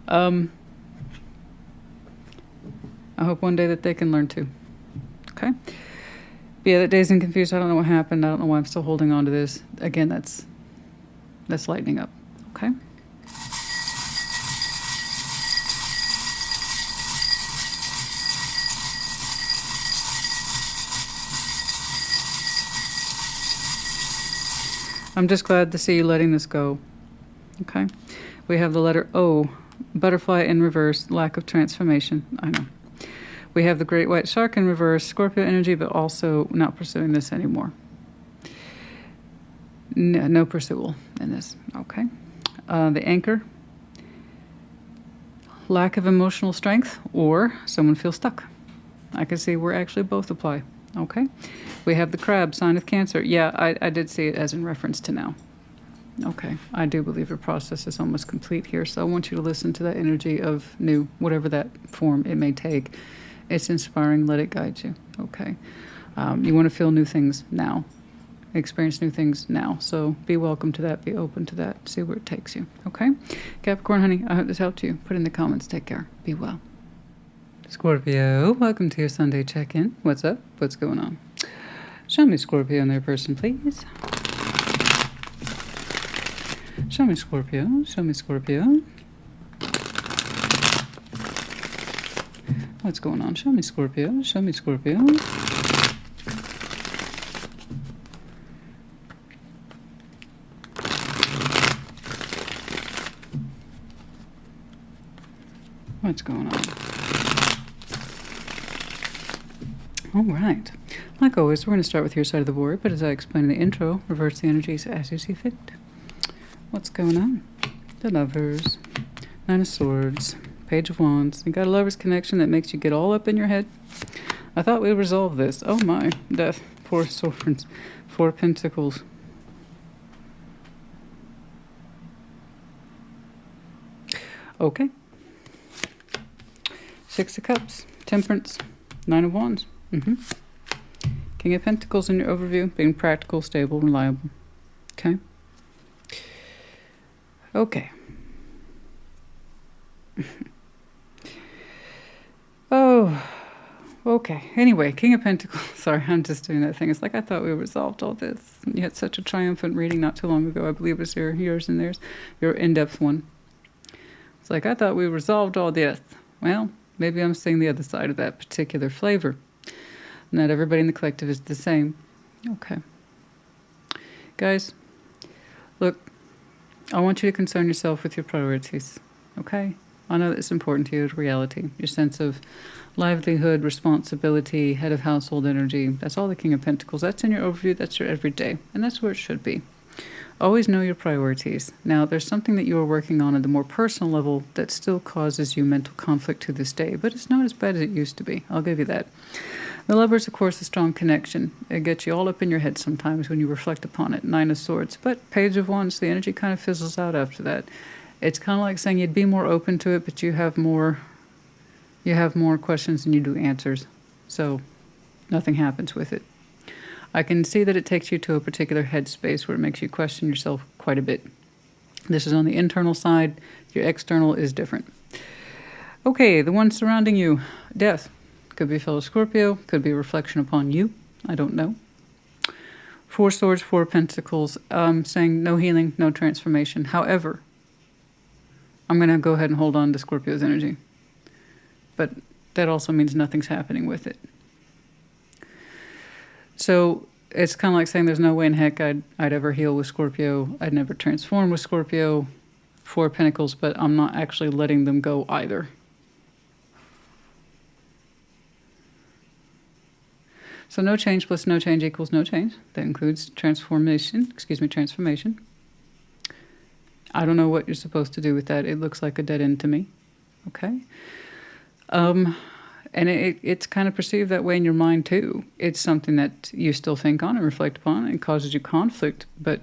I hope one day that they can learn to. Okay? But yeah, that dazed and confused. I don't know what happened. I don't know why I'm still holding on to this. Again, that's lightening up. Okay? I'm just glad to see you letting this go. Okay? We have the letter O, butterfly in reverse, lack of transformation. I know. We have the great white shark in reverse, Scorpio energy, but also not pursuing this anymore. No pursual in this. Okay? The anchor, lack of emotional strength, or someone feels stuck. I can see where actually both apply. Okay? We have the crab, sign of Cancer. Yeah, I did see it as in reference to now. Okay. I do believe your process is almost complete here, so I want you to listen to that energy of new, whatever that form it may take. It's inspiring. Let it guide you. Okay? You want to feel new things now. Experience new things now. So be welcome to that. Be open to that. See where it takes you. Okay? Capricorn, honey, I hope this helped you. Put in the comments. Take care. Be well. Scorpio, welcome to your Sunday check-in. What's up? What's going on? Show me Scorpio and their person, please. Show me Scorpio. Show me Scorpio. What's going on? Show me Scorpio. Show me Scorpio. What's going on? All right. Like always, we're going to start with your side of the board, but as I explained in the intro, reverse the energies as you see fit. What's going on? The Lovers, Nine of Swords, Page of Wands. You got a lover's connection that makes you get all up in your head. I thought we'd resolve this. Oh my, Death, Four of Swords, Four of Pentacles. Okay. Six of Cups, Temperance, Nine of Wands. King of Pentacles in your overview, being practical, stable, reliable. Okay. Okay. Oh, okay. Anyway, King of Pentacles. Sorry, I'm just doing that thing. It's like I thought we resolved all this. You had such a triumphant reading not too long ago. I believe it was yours and theirs. Your in-depth one. It's like I thought we resolved all this. Well, maybe I'm seeing the other side of that particular flavor. Not everybody in the collective is the same. Okay. Guys, look, I want you to concern yourself with your priorities. Okay? I know that's important to you is reality. Your sense of livelihood, responsibility, head of household energy. That's all the King of Pentacles. That's in your overview. That's your everyday. And that's where it should be. Always know your priorities. Now, there's something that you are working on at the more personal level that still causes you mental conflict to this day, but it's not as bad as it used to be. I'll give you that. The Lovers, of course, a strong connection. It gets you all up in your head sometimes when you reflect upon it. Nine of Swords. But Page of Wands, the energy kind of fizzles out after that. It's kind of like saying you'd be more open to it, but you have more questions than you do answers. So nothing happens with it. I can see that it takes you to a particular headspace where it makes you question yourself quite a bit. This is on the internal side. Your external is different. Okay, the one surrounding you. Death. Could be a fellow Scorpio. Could be a reflection upon you. I don't know. Four Swords, Four Pentacles. Saying no healing, no transformation. However, I'm going to go ahead and hold on to Scorpio's energy. But that also means nothing's happening with it. So it's kind of like saying there's no way in heck I'd ever heal with Scorpio. I'd never transform with Scorpio. Four Pentacles, but I'm not actually letting them go either. So no change plus no change equals no change. That includes transformation. I don't know what you're supposed to do with that. It looks like a dead end to me. Okay? And it's kind of perceived that way in your mind too. It's something that you still think on and reflect upon and causes you conflict. But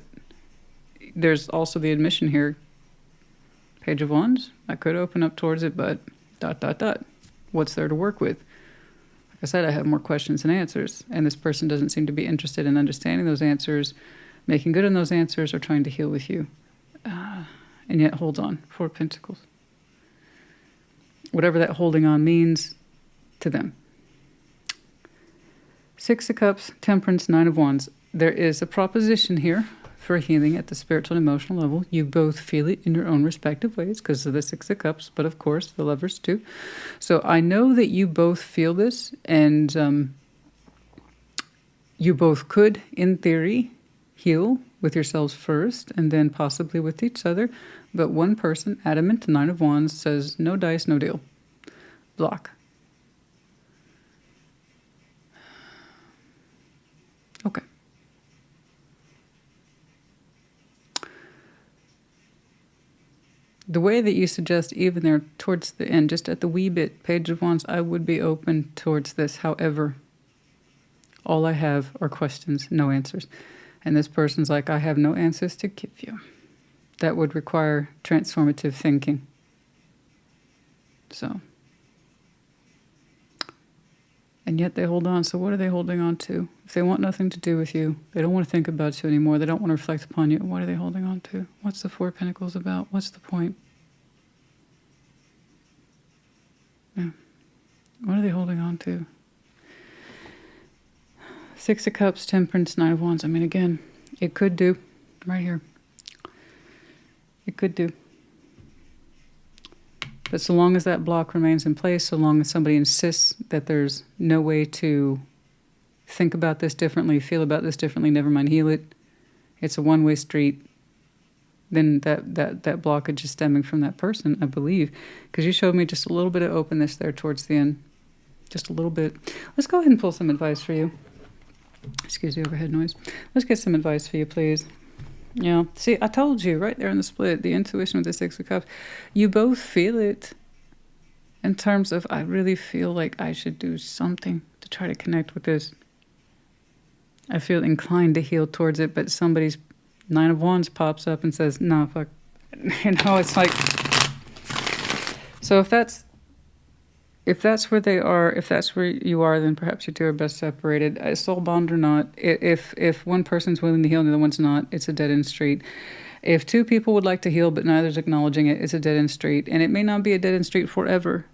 there's also the admission here. Page of Wands. I could open up towards it, but ... What's there to work with? Like I said, I have more questions than answers. And this person doesn't seem to be interested in understanding those answers, making good on those answers, or trying to heal with you. And yet holds on. Four Pentacles. Whatever that holding on means to them. Six of Cups, Temperance, Nine of Wands. There is a proposition here for healing at the spiritual and emotional level. You both feel it in your own respective ways because of the Six of Cups, but of course the Lovers too. So I know that you both feel this, and you both could, in theory, heal with yourselves first and then possibly with each other. But one person, adamant, Nine of Wands, says no dice, no deal. Block. Okay. The way that you suggest, even there towards the end, just at the wee bit, Page of Wands, I would be open towards this. However, all I have are questions, no answers. And this person's like, I have no answers to give you. That would require transformative thinking. So. And yet they hold on. So what are they holding on to? If they want nothing to do with you, they don't want to think about you anymore, they don't want to reflect upon you, what are they holding on to? What's the Four Pentacles about? What's the point? Yeah. What are they holding on to? Six of Cups, Temperance, Nine of Wands. I mean, again, it could do. Right here. It could do. But so long as that block remains in place, so long as somebody insists that there's no way to think about this differently, feel about this differently, never mind heal it, it's a one-way street, then that blockage is stemming from that person, I believe. Because you showed me just a little bit of openness there towards the end. Just a little bit. Let's go ahead and pull some advice for you. Excuse the overhead noise. Let's get some advice for you, please. Yeah. See, I told you right there in the split, the intuition with the Six of Cups. You both feel it in terms of, I really feel like I should do something to try to connect with this. I feel inclined to heal towards it, but somebody's Nine of Wands pops up and says, no, fuck. You know, it's like, so if that's where they are, if that's where you are, then perhaps you two are best separated. A soul bond or not, if one person's willing to heal and the other one's not, it's a dead-end street. If two people would like to heal but neither's acknowledging it, it's a dead-end street. And it may not be a dead-end street forever.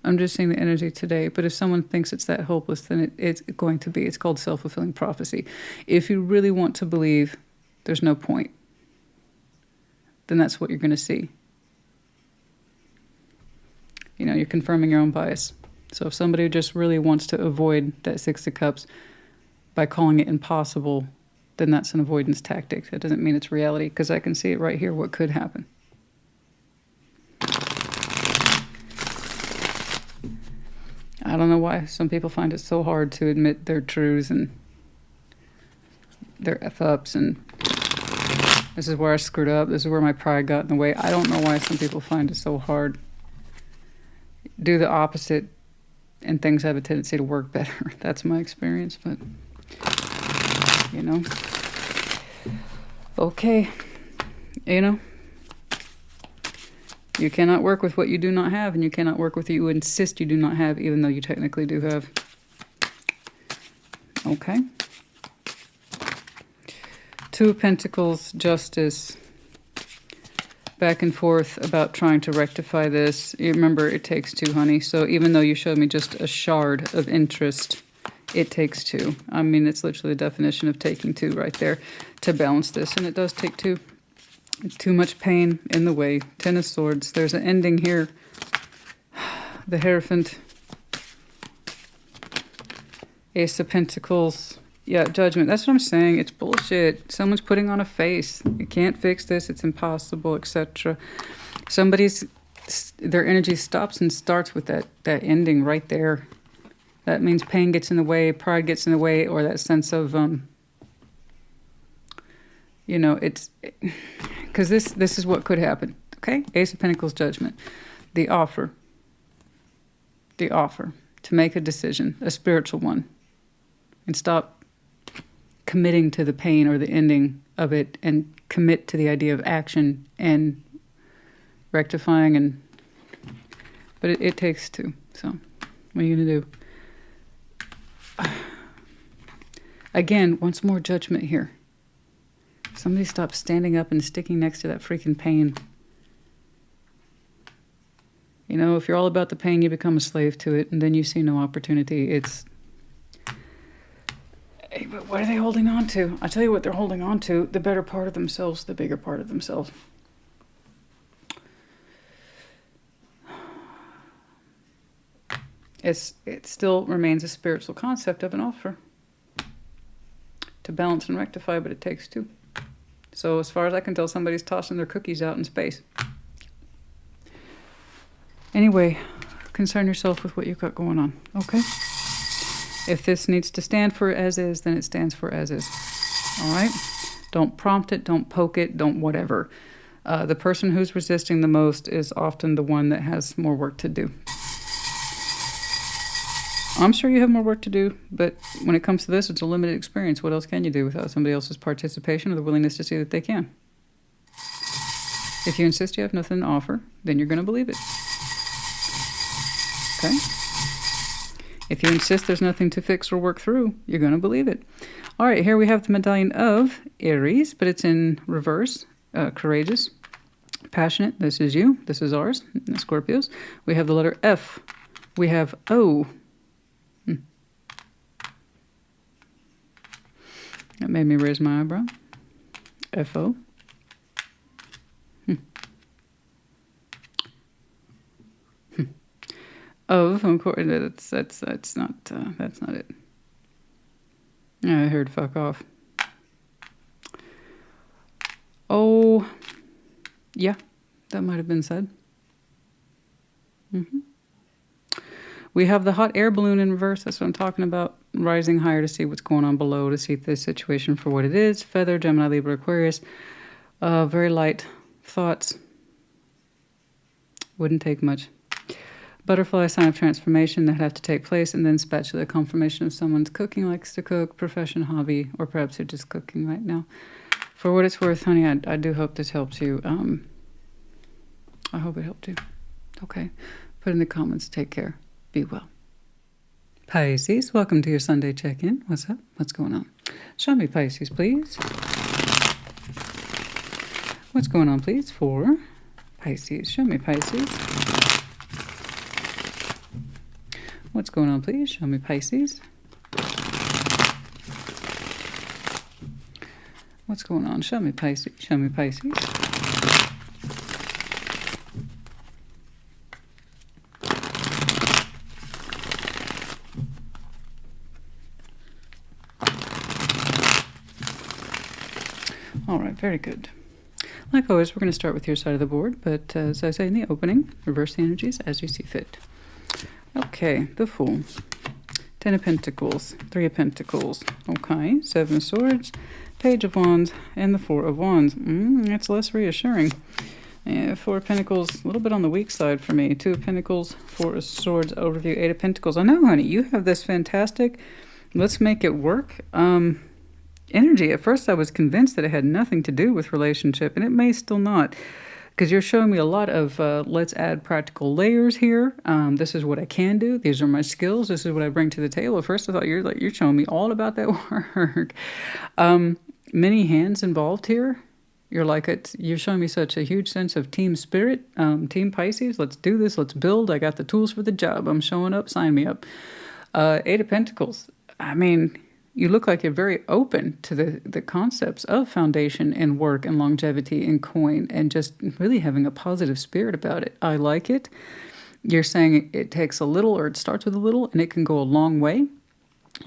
I'm just seeing the energy today. But if someone thinks it's that hopeless, then it's going to be. It's called self-fulfilling prophecy. If you really want to believe there's no point, then that's what you're going to see. You know, you're confirming your own bias. So if somebody just really wants to avoid that Six of Cups by calling it impossible, then that's an avoidance tactic. That doesn't mean it's reality, because I can see it right here what could happen. I don't know why some people find it so hard to admit their truths and their F-ups, and this is where I screwed up. This is where my pride got in the way. I don't know why some people find it so hard. Do the opposite and things have a tendency to work better. That's my experience, but, you know. Okay. You know. You cannot work with what you do not have, and you cannot work with what you insist you do not have, even though you technically do have. Okay. Two of Pentacles, Justice. Back and forth about trying to rectify this. You remember, it takes two, honey. So even though you showed me just a shard of interest, it takes two. I mean, it's literally the definition of taking two right there to balance this. And it does take two. Too much pain in the way. Ten of Swords. There's an ending here. The Hierophant. Ace of Pentacles. Yeah, Judgment. That's what I'm saying. It's bullshit. Someone's putting on a face. You can't fix this. It's impossible, etc. Their energy stops and starts with that ending right there. That means pain gets in the way, pride gets in the way, or that sense of, you know, it's... Because this is what could happen, okay? Ace of Pentacles, Judgment. The offer to make a decision, a spiritual one, and stop committing to the pain or the ending of it and commit to the idea of action and rectifying. But it takes two, so what are you going to do? Again, once more Judgment here. Somebody stop standing up and sticking next to that freaking pain. You know, if you're all about the pain, you become a slave to it, and then you see no opportunity. It's... Hey, but what are they holding on to? I'll tell you what they're holding on to. The better part of themselves, the bigger part of themselves. It still remains a spiritual concept of an offer to balance and rectify, but it takes two. So as far as I can tell, somebody's tossing their cookies out in space. Anyway, concern yourself with what you've got going on, okay? If this needs to stand for as is, then it stands for as is. All right? Don't prompt it, don't poke it, don't whatever. The person who's resisting the most is often the one that has more work to do. I'm sure you have more work to do, but when it comes to this, it's a limited experience. What else can you do without somebody else's participation or the willingness to see that they can? If you insist you have nothing to offer, then you're going to believe it. Okay? If you insist there's nothing to fix or work through, you're going to believe it. All right, here we have the medallion of Aries, but it's in reverse. Courageous, passionate. This is you. This is ours, the Scorpios. We have the letter F. We have O. That made me raise my eyebrow. F-O. Of course, that's not it. I heard fuck off. Oh, yeah, that might have been said. We have the hot air balloon in reverse. That's what I'm talking about. Rising higher to see what's going on below, to see the situation for what it is. Feather, Gemini, Libra, Aquarius. Very light thoughts. Wouldn't take much. Butterfly, sign of transformation that have to take place. And then spatula, confirmation of someone's cooking, likes to cook, profession, hobby, or perhaps they're just cooking right now. For what it's worth, honey, I do hope this helps you. I hope it helped you. Okay. Put in the comments. Take care. Be well. Pisces, welcome to your Sunday check-in. What's up? What's going on? Show me Pisces, please. What's going on, please, for Pisces? Show me Pisces. What's going on, please? Show me Pisces. What's going on? Show me Pisces. Show me Pisces. All right, very good. Like always, we're going to start with your side of the board, but as I say in the opening, reverse the energies as you see fit. Okay, the Fool. 10 of Pentacles, 3 of Pentacles. Okay, 7 of Swords, Page of Wands, and the 4 of Wands. That's less reassuring. 4 of Pentacles, a little bit on the weak side for me. 2 of Pentacles, 4 of Swords, overview, 8 of Pentacles. I know, honey, you have this fantastic, let's make it work energy. At first I was convinced that it had nothing to do with relationship, and it may still not. Because you're showing me a lot of let's add practical layers here. This is what I can do. These are my skills. This is what I bring to the table. At first I thought you're showing me all about that work. Many hands involved here. You're showing me such a huge sense of team spirit. Team Pisces, let's do this. Let's build. I got the tools for the job. I'm showing up. Sign me up. 8 of Pentacles. I mean, you look like you're very open to the concepts of foundation and work and longevity and coin and just really having a positive spirit about it. I like it. You're saying it takes a little, or it starts with a little, and it can go a long way.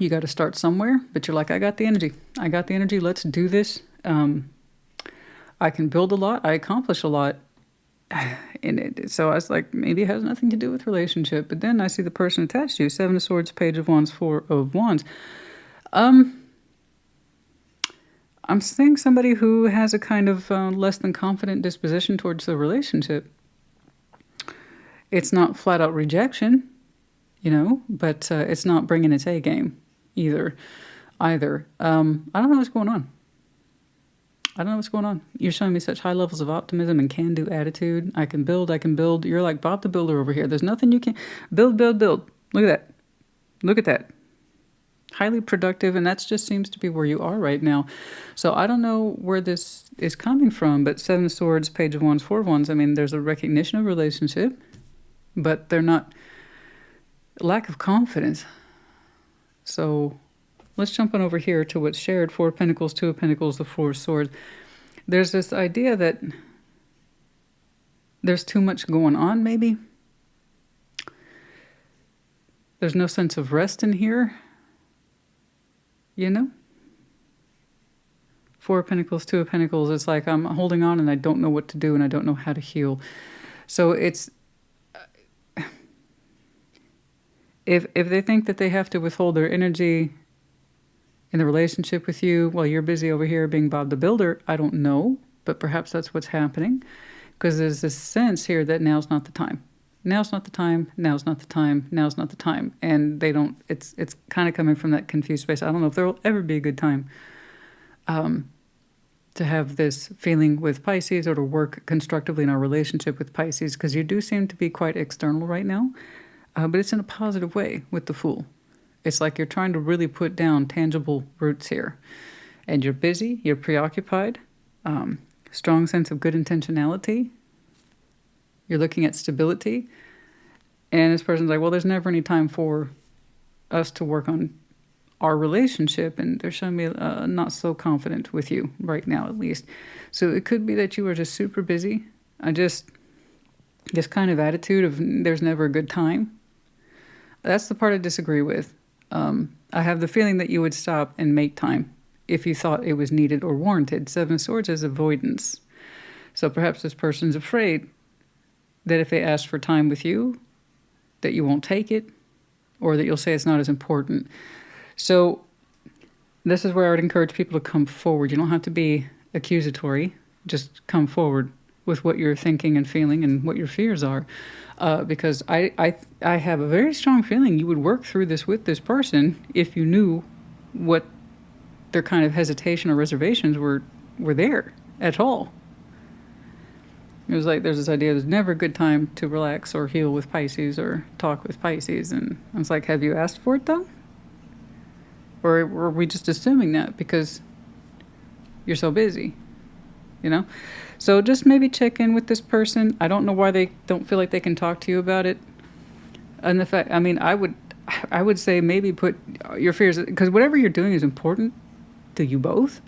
You got to start somewhere, but you're like, I got the energy. I got the energy. Let's do this. I can build a lot. I accomplish a lot. So I was like, maybe it has nothing to do with relationship. But then I see the person attached to you. 7 of Swords, Page of Wands, 4 of Wands. I'm seeing somebody who has a kind of less than confident disposition towards the relationship. It's not flat out rejection, but it's not bringing its A game either. I don't know what's going on. You're showing me such high levels of optimism and can-do attitude. I can build. You're like Bob the Builder over here. There's nothing you can't build. Look at that. Highly productive, and that just seems to be where you are right now. So I don't know where this is coming from, but 7 of Swords, Page of Wands, 4 of Wands, I mean, there's a recognition of relationship, but they're not lack of confidence. So let's jump on over here to what's shared. 4 of Pentacles, 2 of Pentacles, the 4 of Swords. There's this idea that there's too much going on, maybe. There's no sense of rest in here. 4 of Pentacles, 2 of Pentacles, it's like I'm holding on and I don't know what to do and I don't know how to heal. So it's, if they think that they have to withhold their energy in the relationship with you while you're busy over here being Bob the Builder, I don't know, but perhaps that's what's happening. Because there's this sense here that now's not the time. Now's not the time, now's not the time, now's not the time. And they don't, it's kind of coming from that confused space. I don't know if there will ever be a good time to have this feeling with Pisces or to work constructively in our relationship with Pisces, because you do seem to be quite external right now, but it's in a positive way with the Fool. It's like you're trying to really put down tangible roots here. And you're busy, you're preoccupied, strong sense of good intentionality. You're looking at stability, and this person's like, well, there's never any time for us to work on our relationship, and they're showing me not so confident with you right now, at least. So it could be that you are just super busy. This kind of attitude of there's never a good time. That's the part I disagree with. I have the feeling that you would stop and make time if you thought it was needed or warranted. 7 of Swords is avoidance. So perhaps this person's afraid that if they ask for time with you, that you won't take it, or that you'll say it's not as important. So this is where I would encourage people to come forward. You don't have to be accusatory. Just come forward with what you're thinking and feeling and what your fears are. Because I have a very strong feeling you would work through this with this person if you knew what their kind of hesitation or reservations were there at all. It was like there's this idea there's never a good time to relax or heal with Pisces or talk with Pisces. And I was like, have you asked for it though? Or were we just assuming that because you're so busy? So just maybe check in with this person. I don't know why they don't feel like they can talk to you about it. And the fact, I would say maybe put your fears, because whatever you're doing is important to you both.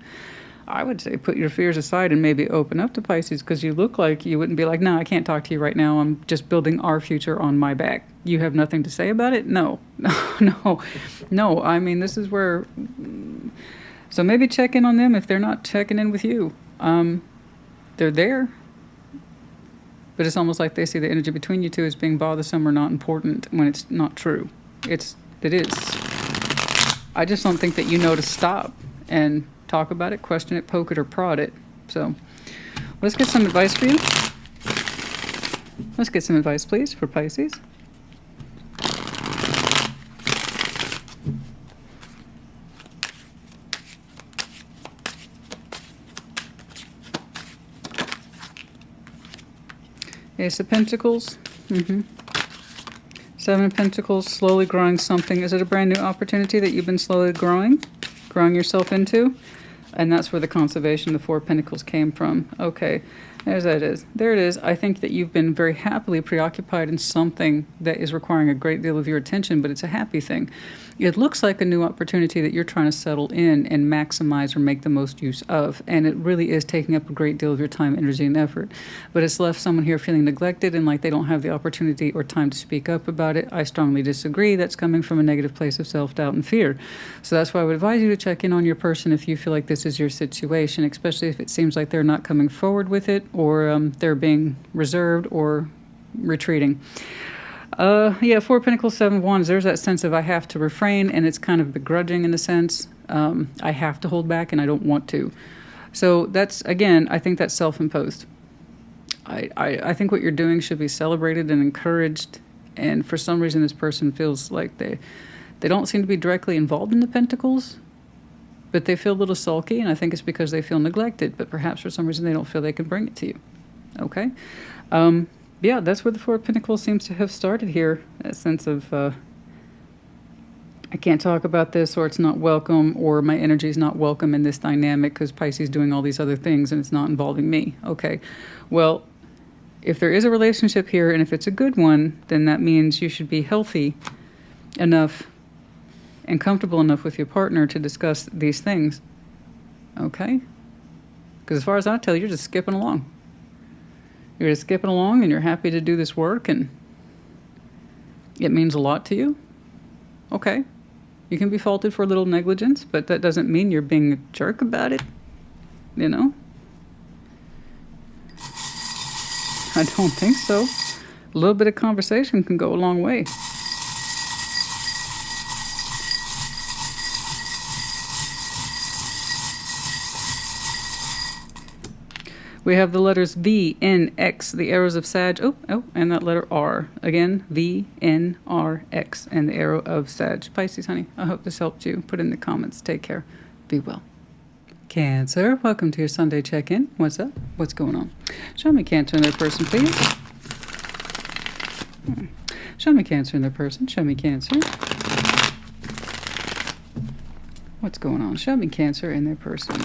I would say put your fears aside and maybe open up to Pisces, because you look like you wouldn't be like, no, I can't talk to you right now. I'm just building our future on my back. You have nothing to say about it? No. I mean, this is where... So maybe check in on them if they're not checking in with you. They're there. But it's almost like they see the energy between you two as being bothersome or not important when it's not true. It is. I just don't think that you know to stop and talk about it, question it, poke it, or prod it. So let's get some advice for you. Let's get some advice, please, for Pisces. Ace of Pentacles. Seven of Pentacles, slowly growing something. Is it a brand new opportunity that you've been slowly growing yourself into? And that's where the conservation, the Four of Pentacles came from. Okay, there it is. I think that you've been very happily preoccupied in something that is requiring a great deal of your attention, but it's a happy thing. It looks like a new opportunity that you're trying to settle in and maximize or make the most use of. And it really is taking up a great deal of your time, energy, and effort. But it's left someone here feeling neglected and like they don't have the opportunity or time to speak up about it. I strongly disagree. That's coming from a negative place of self-doubt and fear. So that's why I would advise you to check in on your person if you feel like this is your situation, especially if it seems like they're not coming forward with it, or they're being reserved or retreating. Yeah, Four of Pentacles, Seven of Wands. There's that sense of I have to refrain, and it's kind of begrudging in a sense. I have to hold back, and I don't want to. So that's, again, I think that's self-imposed. I think what you're doing should be celebrated and encouraged, and for some reason this person feels like they don't seem to be directly involved in the Pentacles, but they feel a little sulky, and I think it's because they feel neglected, but perhaps for some reason they don't feel they can bring it to you. Okay? Yeah, that's where the Four of Pentacles seems to have started here. That sense of, I can't talk about this, or it's not welcome, or my energy is not welcome in this dynamic because Pisces is doing all these other things and it's not involving me. Okay, well, if there is a relationship here and if it's a good one, then that means you should be healthy enough and comfortable enough with your partner to discuss these things. Okay? Because as far as I tell you, you're just skipping along. You're just skipping along and you're happy to do this work and it means a lot to you. Okay. You can be faulted for a little negligence, but that doesn't mean you're being a jerk about it. You know? I don't think so. A little bit of conversation can go a long way. We have the letters V, N, X, the arrows of Sag. Oh, and that letter R. Again, V, N, R, X, and the arrow of Sag. Pisces, honey, I hope this helped you. Put in the comments. Take care. Be well. Cancer, welcome to your Sunday check-in. What's up? What's going on? Show me Cancer in their person, please. Show me Cancer in their person. Show me Cancer. What's going on? Show me Cancer in their person.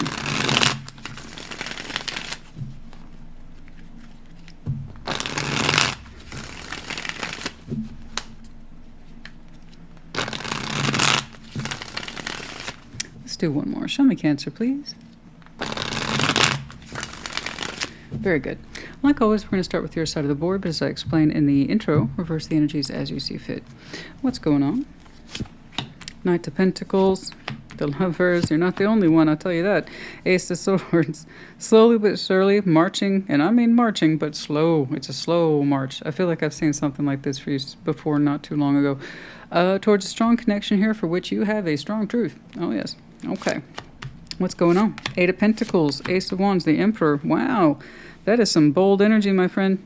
Do one more. Show me Cancer, please. Very good. Like always, we're going to start with your side of the board, but as I explained in the intro, reverse the energies as you see fit. What's going on? Knight of Pentacles, the Lovers. You're not the only one, I'll tell you that. Ace of Swords. Slowly but surely, marching, and I mean marching, but slow. It's a slow march. I feel like I've seen something like this for you before not too long ago. Towards a strong connection here for which you have a strong truth. Oh, yes. Okay. What's going on? Eight of Pentacles, Ace of Wands, the Emperor. Wow. That is some bold energy, my friend.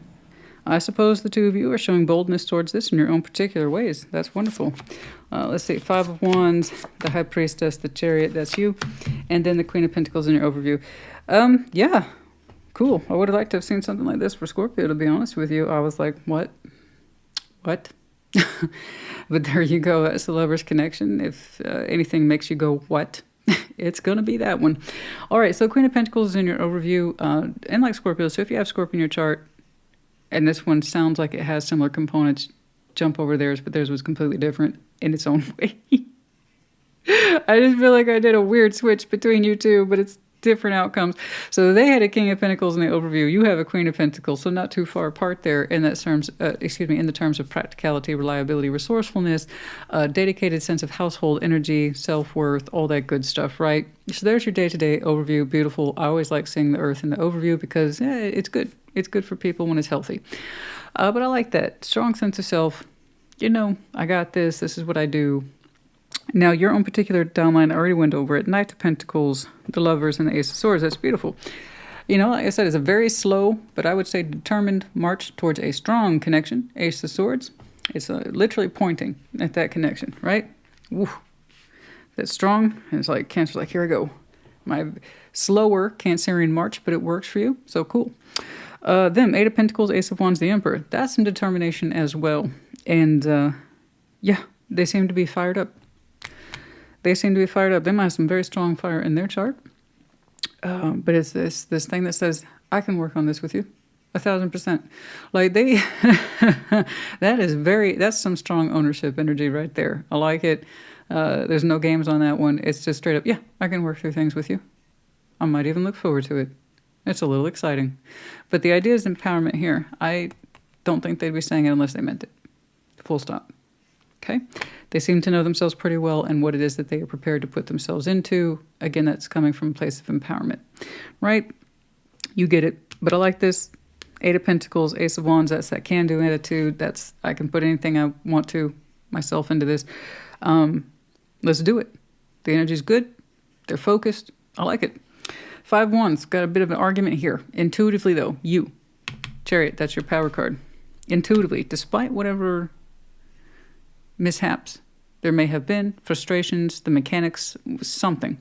I suppose the two of you are showing boldness towards this in your own particular ways. That's wonderful. Let's see. Five of Wands, the High Priestess, the Chariot. That's you. And then the Queen of Pentacles in your overview. Yeah. Cool. I would have liked to have seen something like this for Scorpio, to be honest with you. I was like, what? What? But there you go. That's the Lover's connection. If anything makes you go, what? It's going to be that one. All right. So Queen of Pentacles is in your overview. And like Scorpio, so if you have Scorpio in your chart, and this one sounds like it has similar components, jump over theirs, but theirs was completely different in its own way. I just feel like I did a weird switch between you two, but it's different outcomes. So they had a King of Pentacles in the overview. You have a Queen of Pentacles, so not too far apart there in that terms. In the terms of practicality, reliability, resourcefulness, dedicated sense of household energy, self-worth, all that good stuff, right? So there's your day-to-day overview. Beautiful. I always like seeing the Earth in the overview because it's good. It's good for people when it's healthy. But I like that. Strong sense of self. You know, I got this. This is what I do. Now, your own particular downline, I already went over it. Knight of Pentacles, the Lovers, and the Ace of Swords. That's beautiful. You know, like I said, it's a very slow, but I would say determined march towards a strong connection. Ace of Swords. It's literally pointing at that connection, right? Woo. That's strong. And it's like Cancer's like, here I go. My slower Cancerian march, but it works for you. So cool. Them, Eight of Pentacles, Ace of Wands, the Emperor. That's some determination as well. And yeah, they seem to be fired up. They seem to be fired up. They might have some very strong fire in their chart. But it's this thing that says, I can work on this with you. 1,000%. Like they, that's some strong ownership energy right there. I like it. There's no games on that one. It's just straight up, yeah, I can work through things with you. I might even look forward to it. It's a little exciting. But the idea is empowerment here. I don't think they'd be saying it unless they meant it. Full stop. Okay? They seem to know themselves pretty well and what it is that they are prepared to put themselves into. Again, that's coming from a place of empowerment. Right? You get it. But I like this. Eight of Pentacles, Ace of Wands, that's that can-do attitude. That's, I can put anything I want to myself into this. Let's do it. The energy's good. They're focused. I like it. Five Wands, got a bit of an argument here. Intuitively, though, you, Chariot, that's your power card. Intuitively, despite whatever mishaps there may have been, frustrations, the mechanics, something,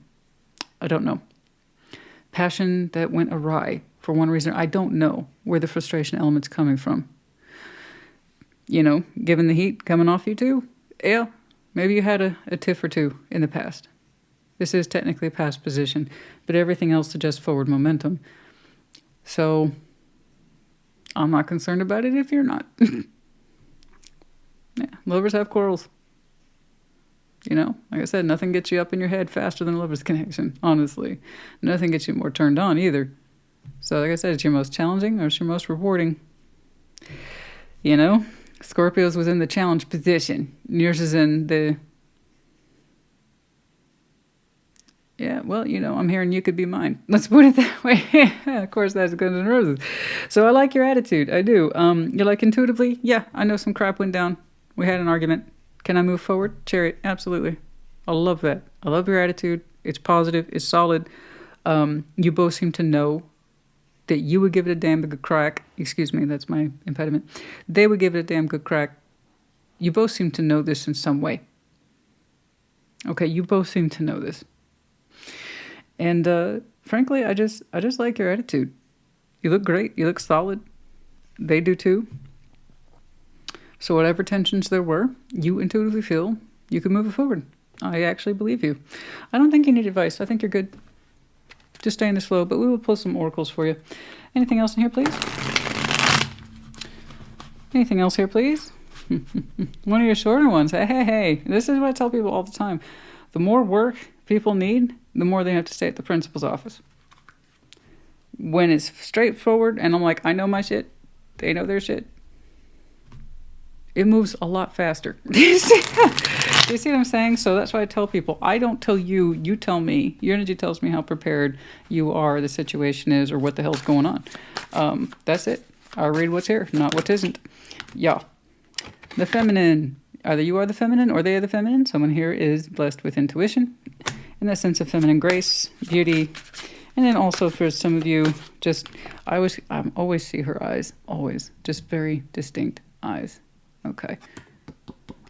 I don't know. Passion that went awry for one reason. I don't know where the frustration element's coming from. You know, given the heat coming off you too, yeah, maybe you had a tiff or two in the past. This is technically a past position, but everything else suggests forward momentum. So I'm not concerned about it if you're not. Yeah, lovers have quarrels. You know, like I said, nothing gets you up in your head faster than a lover's connection, honestly. Nothing gets you more turned on either. So like I said, it's your most challenging or it's your most rewarding. You know, Scorpio's was in the challenge position. Yours is in the... Yeah, well, you know, I'm hearing you could be mine. Let's put it that way. Of course, that's Guns N' Roses. So I like your attitude. I do. You're like, intuitively, yeah, I know some crap went down. We had an argument. Can I move forward? Chariot, absolutely. I love that. I love your attitude. It's positive. It's solid. You both seem to know that you would give it a damn good crack. Excuse me, that's my impediment. They would give it a damn good crack. You both seem to know this in some way. Okay, you both seem to know this. And frankly, I just like your attitude. You look great. You look solid. They do too. So whatever tensions there were, you intuitively feel you can move it forward. I actually believe you. I don't think you need advice. I think you're good. Just stay in this flow, but we will pull some oracles for you. Anything else in here, please? Anything else here, please? One of your shorter ones. Hey. This is what I tell people all the time. The more work people need, the more they have to stay at the principal's office. When it's straightforward and I'm like, I know my shit, they know their shit, it moves a lot faster. Do you see what I'm saying? So that's why I tell people, I don't tell you, you tell me. Your energy tells me how prepared you are, the situation is, or what the hell's going on. That's it. I read what's here, not what isn't. Yeah. The feminine. Either you are the feminine or they are the feminine. Someone here is blessed with intuition and that sense of feminine grace, beauty. And then also for some of you, just, I always see her eyes, always. Just very distinct eyes. Okay.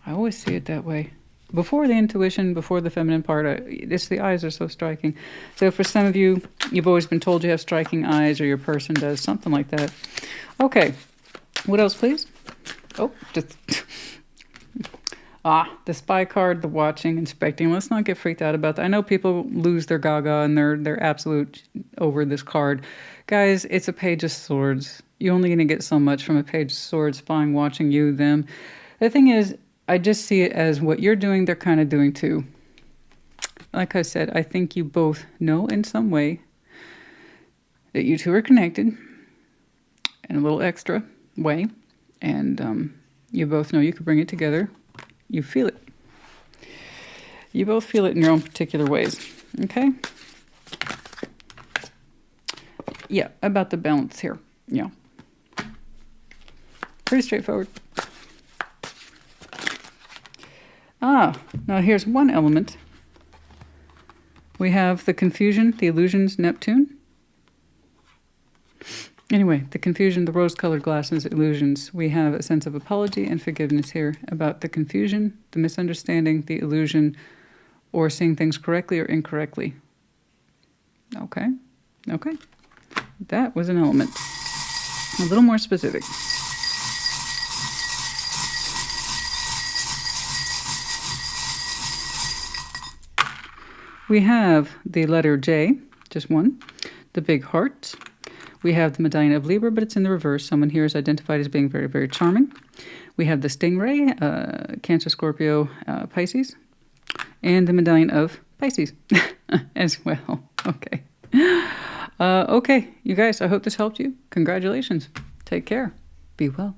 I always see it that way. Before the intuition, before the feminine part, the eyes are so striking. So for some of you, you've always been told you have striking eyes or your person does, something like that. Okay. What else, please? Oh, just... the spy card, the watching, inspecting. Let's not get freaked out about that. I know people lose their gaga and they're absolute over this card. Guys, it's a page of swords. You're only going to get so much from a page of swords, spying, watching you, them. The thing is, I just see it as what you're doing, they're kind of doing too. Like I said, I think you both know in some way that you two are connected in a little extra way. And you both know you could bring it together. You feel it. You both feel it in your own particular ways. Okay? Yeah, about the balance here. Yeah. Pretty straightforward. Ah, now here's one element. We have the confusion, the illusions, Neptune. Anyway, the confusion, the rose-colored glasses, illusions. We have a sense of apology and forgiveness here about the confusion, the misunderstanding, the illusion, or seeing things correctly or incorrectly. Okay, okay. That was an element. A little more specific. We have the letter J, just one, the big heart. We have the medallion of Libra, but it's in the reverse. Someone here is identified as being very, very charming. We have the stingray, Cancer, Scorpio, Pisces, and the medallion of Pisces as well. Okay. Okay, you guys, I hope this helped you. Congratulations. Take care. Be well.